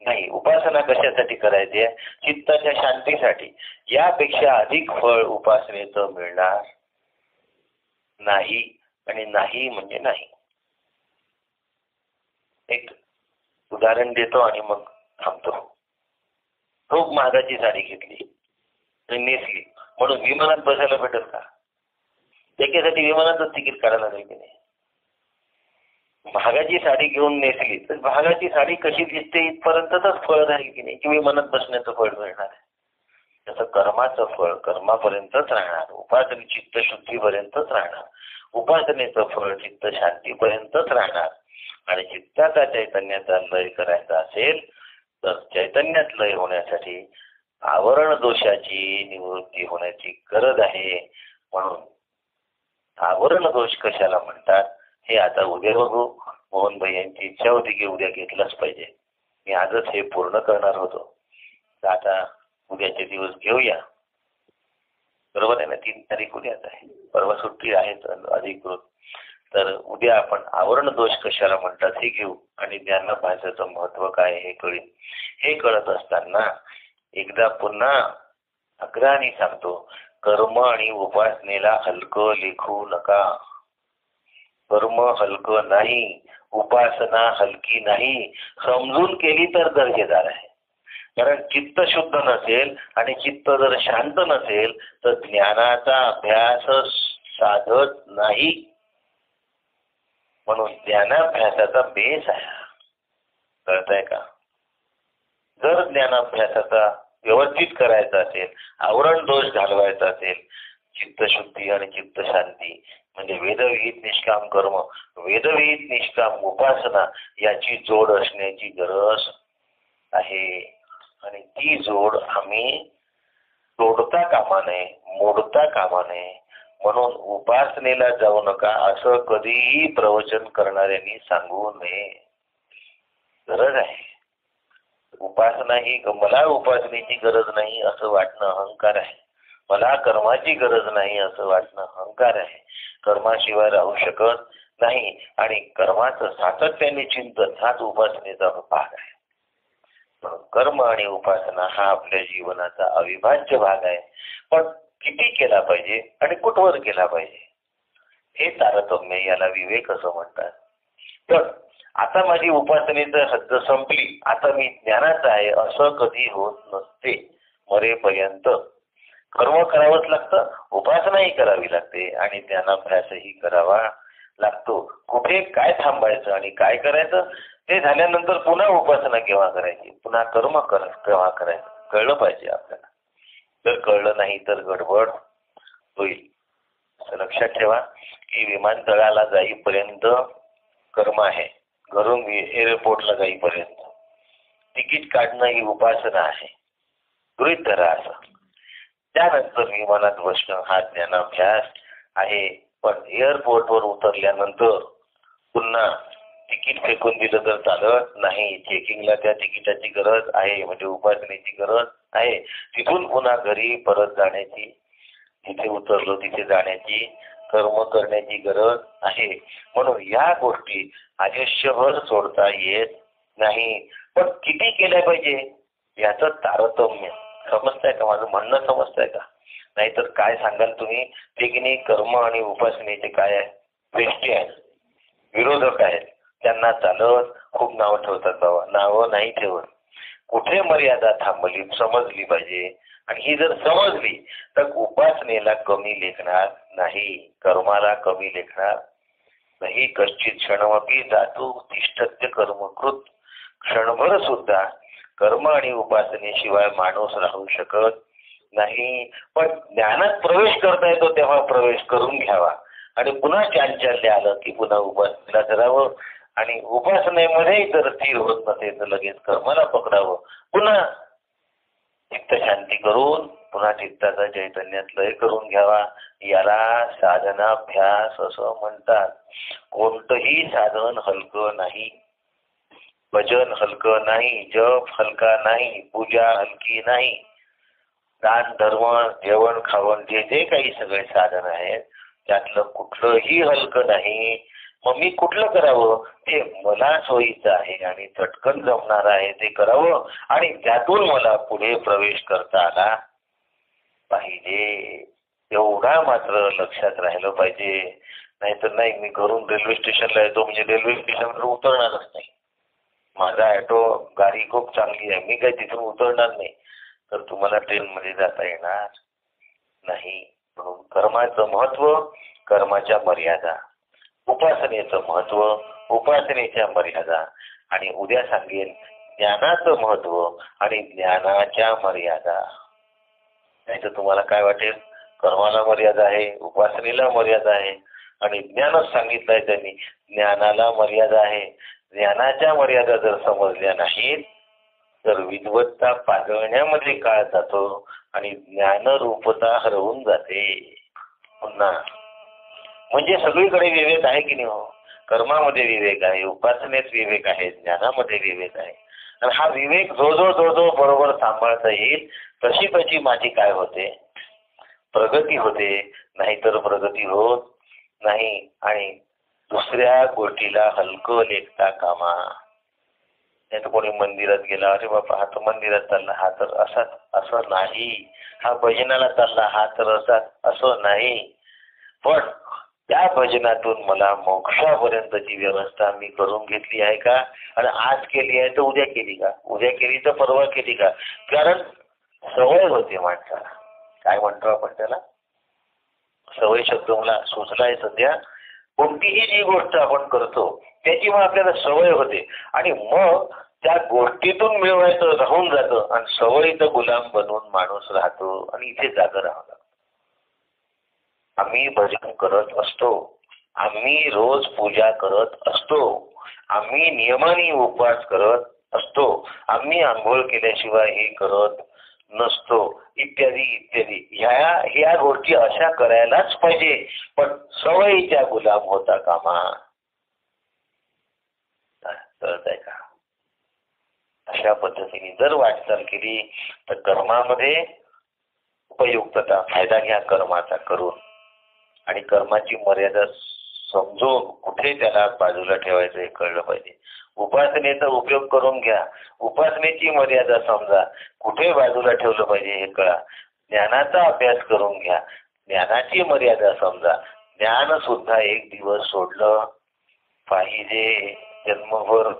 नाही. उपासना कशासाठी करायची आहे? चित्ताच्या शांतीसाठी. यापेक्षा अधिक फळ उपासनेचं मिळणार नाही. आणि नाही म्हणजे नाही. एक उदाहरण देतो आणि मग थांबतो. खूप महागाची साडी घेतली नेसली म्हणून विमानात बसायला भेटेल का? त्याच्यासाठी विमानातच तिकीट काढायला लागेल की नाही? महागाची साडी घेऊन नेसली तर महागाची साडी कशी दिसते इथपर्यंतच फळ राहील की नाही, की विमानात बसण्याचं फळ मिळणार आहे? तसं कर्माचं फळ कर्मापर्यंतच राहणार. उपासने चित्तशुद्धीपर्यंतच राहणार. उपासनेचं फळ चित्त शांतीपर्यंतच राहणार. आणि चित्ताचा चैतन्याचा लय करायचा असेल तर चैतन्यात लय होण्यासाठी आवरण दोषाची निवृत्ती होण्याची गरज आहे. म्हणून आवरण दोष कशाला म्हणतात हे आता उद्या बघू. मोहनभाई यांची इच्छा होती की उद्या घेतलंच पाहिजे. मी आजच हे पूर्ण करणार होतो. तर आता उद्याचे दिवस घेऊया. बरोबर आहे ना? 3 तारीख उद्याच आहे. परवा सुट्टी आहे अधिकृत. तर उद्या आपण आवरण दोष कशाला म्हणतात हे घेऊ आणि ज्ञानाभ्यासाचं महत्व काय हे कळेल. हे कळत असताना एकदा पुन्हा आग्रहाने सांगतो, कर्म आणि उपासनेला हलकं लेखू नका. कर्म हलकं नाही, उपासना हलकी नाही. समजून केली तर दर्जेदार आहे. कारण चित्त शुद्ध नसेल आणि चित्त जर शांत नसेल तर ज्ञानाचा अभ्यास साधत नाही. म्हणून ज्ञानाभ्यासाचा बेस आहे. कळतंय का? जर ज्ञानाभ्यासाचा व्यवस्थित करायचा असेल, आवरण दोष घालवायचा असेल, चित्तशुद्धी आणि चित्तशांती म्हणजे वेदविहित निष्काम कर्म, वेदविहित निष्काम उपासना याची जोड असण्याची गरज आहे. आणि ती जोड आम्ही तोडता कामा नये, मोडता कामा नये. म्हणून उपासनेला जाऊ नका असं कधीही प्रवचन करणाऱ्यांनी सांगू नये. गरज आहे. उपासना ही मला उपासनेची गरज नाही असं वाटणं अहंकार आहे. मला कर्माची गरज नाही असं वाटणं अहंकार आहे. कर्माशिवाय राहू शकत नाही आणि कर्माचं सातत्याने चिंतन हाच उपासनेचा भाग आहे. कर्म आणि उपासना हा आपल्या जीवनाचा अविभाज्य भाग आहे. पण किती केला पाहिजे आणि कुठवर केला पाहिजे हे तारतम्य, याला विवेक असं म्हणतात. तर आता माझी उपासनेचं हद्द संपली, आता मी ज्ञानाचा आहे असं कधी होत नसते. मरेपर्यंत कर्म करावंच लागतं, उपासनाही करावी लागते आणि ज्ञानाभ्यासही करावा लागतो. कुठे काय थांबायचं आणि काय करायचं ते झाल्यानंतर पुन्हा उपासना केव्हा करायची, पुन्हा कर्म केव्हा करायचं कळलं पाहिजे आपल्याला. जर कळलं नाही तर गडबड होईल. लक्षात ठेवा की विमानतळाला जाईपर्यंत कर्म आहे, घरून एअरपोर्टला जाईपर्यंत तिकीट काढणं ही उपासना आहे. गृहीत धरा असं. त्यानंतर विमानात बसणं हा ज्ञानाभ्यास आहे. पण एअरपोर्टवर उतरल्यानंतर पुन्हा तिकीट फेकून दिलं तर चालत नाही. चेकिंगला त्या तिकिटाची गरज आहे, म्हणजे उपासनेची गरज आहे. तिथून पुन्हा घरी परत जाण्याची, जिथे उतरलो तिथे जाण्याची, कर्म करण्याची गरज आहे. म्हणून या गोष्टी आयुष्यभर सोडता येत नाही. पण किती केल्या पाहिजे याचं तारतम्य समजताय का? माझं म्हणणं समजताय का? नाहीतर काय सांगाल तुम्ही ते की नाही, कर्म आणि उपासनेचे काय आहे, वेष्टी आहेत, विरोधक आहेत. त्यांना चालत खूप नावं ठेवतात बाबा. नावं नाही ठेवत. कुठे मर्यादा थांबली समजली पाहिजे. आणि ही जर समजली तर उपासनेला कमी लेखणार नाही, कर्माला कमी लेखणार नाही. कश्चित क्षणमपि जातो तिष्ठत्य कर्मकृत. क्षणभर सुद्धा कर्म आणि उपासनेशिवाय माणूस राहू शकत नाही. पण ज्ञानात प्रवेश करता येतो तेव्हा प्रवेश करून घ्यावा आणि पुन्हा चांचल्य आलं की पुन्हा उपासनेला करावं. आणि उपासनेमध्ये जर स्थिर होत नसेल तर लगेच कर्माला पकडावं. पुन्हा चित्त शांती करून पुन्हा चित्ताचा चैतन्यात लय करून घ्यावा. याला साधनाभ्यास असं म्हणतात. कोणतंही साधन हलकं नाही, भजन हलकं नाही, जप हलका नाही, पूजा हलकी नाही, दान धर्म जेवण खावण जे जे काही सगळे साधन आहेत त्यातलं कुठलंही हलकं नाही. मग मी कुठलं करावं ते मला सोयीचं आहे आणि चटकन जमणार आहे ते करावं आणि त्यातून मला पुढे प्रवेश करता आला पाहिजे. एवढा मात्र लक्षात राहिलं पाहिजे. नाहीतर नाही, मी घरून रेल्वे स्टेशनला येतो म्हणजे रेल्वे स्टेशनवर उतरणारच नाही. माझा ऑटो गाडी खूप चांगली आहे, मी काही तिथून उतरणार नाही, तर तुम्हाला ट्रेनमध्ये जाता येणार नाही. म्हणून कर्माचं महत्व, कर्माच्या मर्यादा, उपासनेचं महत्व, उपासनेच्या मर्यादा आणि उद्या सांगेन ज्ञानाचं महत्व आणि ज्ञानाच्या मर्यादा. नाही तर तुम्हाला काय वाटेल, कर्माला मर्यादा आहे, उपासनेला मर्यादा आहे आणि ज्ञानच सांगितलंय त्यांनी, ज्ञानाला मर्यादा आहे. ज्ञानाच्या मर्यादा जर समजल्या नाहीत तर विद्वत्ता पाजळण्यामध्ये काळ जातो आणि ज्ञानरूपता हरवून जाते. पुन्हा म्हणजे सगळीकडे विवेक आहे की नाही हो? कर्मामध्ये विवेक आहे, उपासनेत विवेक आहे, ज्ञानामध्ये विवेक आहे. आणि हा विवेक जो जो बरोबर सांभाळता येईल तशी तशी माझी काय होते, प्रगती होते. नाहीतर प्रगती होत नाही आणि दुसऱ्या गोष्टीला हलकं लेखता कामा. नाही तर कोणी मंदिरात गेला, अरे बाबा हा तर मंदिरात चालला, हा तर असाच, असं नाही. हा भजनाला चालला, हा तर असाच, असं नाही. पण त्या भजनातून मला मोक्षापर्यंतची व्यवस्था मी करून घेतली आहे का? आणि आज केली आहे तर उद्या केली का? उद्या केली तर परवा केली का? कारण सवय होते माणसाला. काय म्हणतो आपण त्याला, सवय शब्द मला सुचलाय सध्या. कोणतीही जी गोष्ट आपण करतो त्याची मग आपल्याला सवय होते आणि मग त्या गोष्टीतून मिळवायचं राहून जातं आणि सवयीचा गुलाम बनवून माणूस राहतो आणि इथे जागा राहतो. आम्ही भजन करत असतो, आम्ही रोज पूजा करत असतो, आम्ही नियमाने उपवास करत असतो, आम्ही आंघोळ केल्याशिवाय हे करत नसतो, इत्यादी इत्यादी. ह्या गोष्टी अशा करायलाच पाहिजे, पण सवयीच्या गुलाम होता कामा. कळत आहे का? अशा पद्धतीने जर वाटचाल केली तर कर्मामध्ये उपयुक्तता, फायदा घ्या कर्माचा करून आणि कर्माची मर्यादा समजून कुठे त्याला बाजूला ठेवायचं हे कळलं पाहिजे. उपासनेचा उपयोग करून घ्या, उपासनेची मर्यादा समजा, कुठे बाजूला ठेवलं पाहिजे हे कळा. ज्ञानाचा अभ्यास करून घ्या, ज्ञानाची मर्यादा समजा. ज्ञान सुद्धा एक दिवस सोडलं पाहिजे. जन्मभर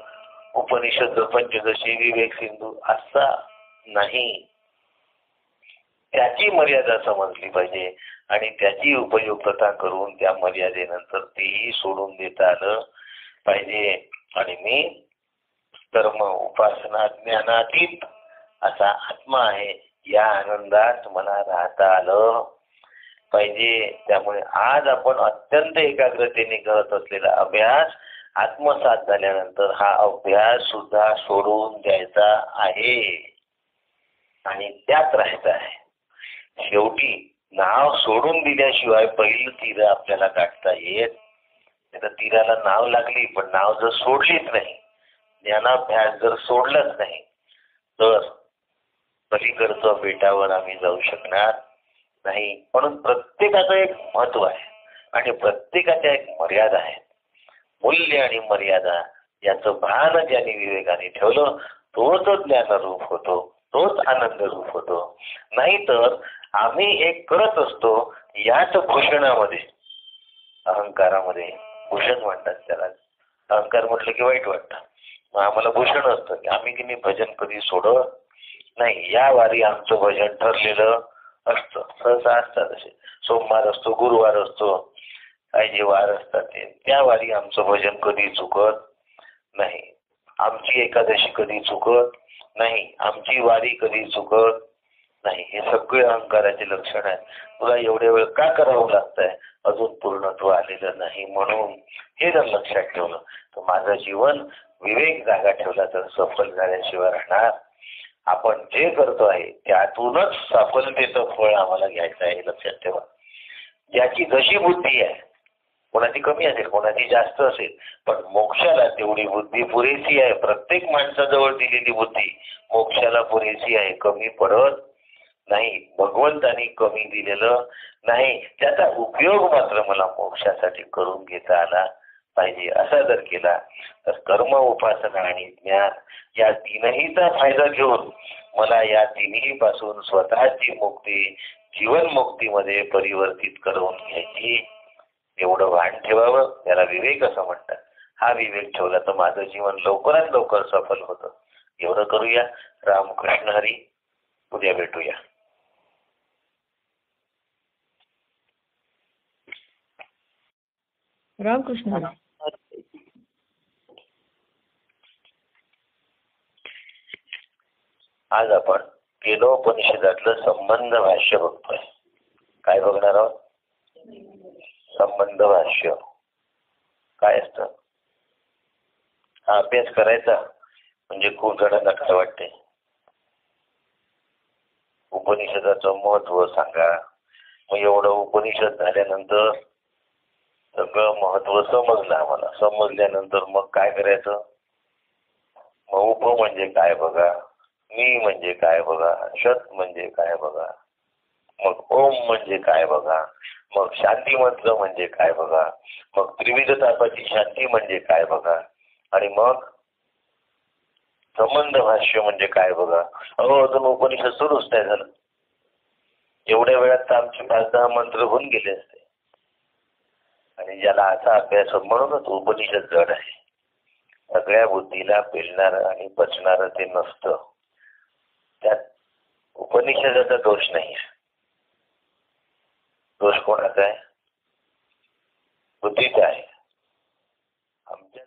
उपनिषद पंचदशी विवेक सिंधू असा नाही. त्याची मर्यादा समजली पाहिजे आणि त्याची उपयुक्तता करून त्या मर्यादेनंतर तेही सोडून देता आलं पाहिजे. आणि मी कर्म उपासना ज्ञानातीत असा आत्मा आहे या आनंदात मला राहता आलं पाहिजे. त्यामुळे आज आपण अत्यंत एकाग्रतेने करत असलेला अभ्यास आत्मसात झाल्यानंतर हा अभ्यास सुद्धा सोडून द्यायचा आहे आणि त्यात राहायचं आहे. शेवटी नाव सोडून दिल्याशिवाय पहिलं तीर आपल्याला गाठता येत. तर तीराला नाव लागली पण नाव जर सोडलीच नाही, ज्ञानाभ्यास जर सोडलाच नाही तर पलीकडच्या बेटावर आम्ही जाऊ शकणार नाही. म्हणून प्रत्येकाचं एक महत्व आहे आणि प्रत्येकाच्या एक मर्यादा आहे. मूल्य आणि मर्यादा याचं भान ज्याने विवेकाने ठेवलं तोच ज्ञानरूप होतो, तोच आनंद रूप होतो. नाहीतर आम्ही हे करत असतो याच भूषणामध्ये, अहंकारामध्ये, भूषण म्हणतात त्याला. अहंकार म्हटलं की वाईट वाटतं, मग आम्हाला भूषण असतं की आम्ही की नाही भजन कधी सोडत नाही. या वारी आमचं भजन ठरलेलं असतं, सहसा असतात असे. सोमवार असतो, गुरुवार असतो, काही जे वार असतात त्या वारी आमचं भजन कधी चुकत नाही, आमची एकादशी कधी चुकत नाही, आमची वारी कधी चुकत नाही. हे सगळे अहंकाराचे लक्षण आहे. तुला एवढे वेळ का करावं लागतंय? अजून पूर्णत्व आलेलं नाही म्हणून. हे जर लक्षात ठेवलं तर माझं जीवन विवेक जागा ठेवला तर सफल झाल्याशिवाय राहणार. आपण जे करतो आहे त्यातूनच सफलतेचं फळ आम्हाला घ्यायचं आहे, लक्षात ठेवा. ज्याची जशी बुद्धी आहे, कोणाची कमी असेल कोणाची जास्त असेल, पण मोक्षाला तेवढी बुद्धी पुरेशी आहे. प्रत्येक माणसाजवळ दिलेली बुद्धी मोक्षाला पुरेशी आहे, कमी पडत नाही. भगवंतानी कमी दिलेलं नाही. त्याचा उपयोग मात्र मला मोक्षासाठी करून घेता आला पाहिजे. असा जर केला तर कर्म, उपासना आणि ज्ञान या तीनहीचा फायदा घेऊन मला या तिन्ही पासून स्वतःची मुक्ती जीवन मुक्तीमध्ये परिवर्तित करून घ्यायची. एवढं भान ठेवावं, त्याला विवेक असं म्हणतात. हा विवेक ठेवला तर माझं जीवन लवकरात लवकर सफल होतं. एवढं करूया. रामकृष्ण हरी. उद्या भेटूया. रामकृष्ण हरी. आज आपण केनोपनिषदातलं संबंध भाष्य बघतोय. काय बघणार आहोत? संबंध भाष्य काय असतं? हा अभ्यास करायचा म्हणजे खूप जणांना काय वाटते, उपनिषदाचं महत्व सांगा. मग एवढं उपनिषद झाल्यानंतर सगळं महत्व समजलं आम्हाला. समजल्यानंतर मग काय करायचं? मग उप म्हणजे काय बघा, मी म्हणजे काय बघा, शत म्हणजे काय बघा, मग ओम म्हणजे काय बघा, मग शांती मंत्र म्हणजे काय बघा, मग त्रिविध तापाची शांती म्हणजे काय बघा, आणि मग संबंध भाष्य म्हणजे काय बघा. अजून उपनिषद सुरूच नाही झालं. एवढ्या वेळात तर आमचे 5-10 मंत्र होऊन गेले असते. आणि ज्याला असा अभ्यास, म्हणूनच उपनिषद जड आहे. सगळ्या बुद्धीला पेलणार आणि पचणार ते नसतं. त्यात उपनिषदाचा दोष नाही. दोष कोणाचा आहे? बुद्धीचा आहे. आमच्या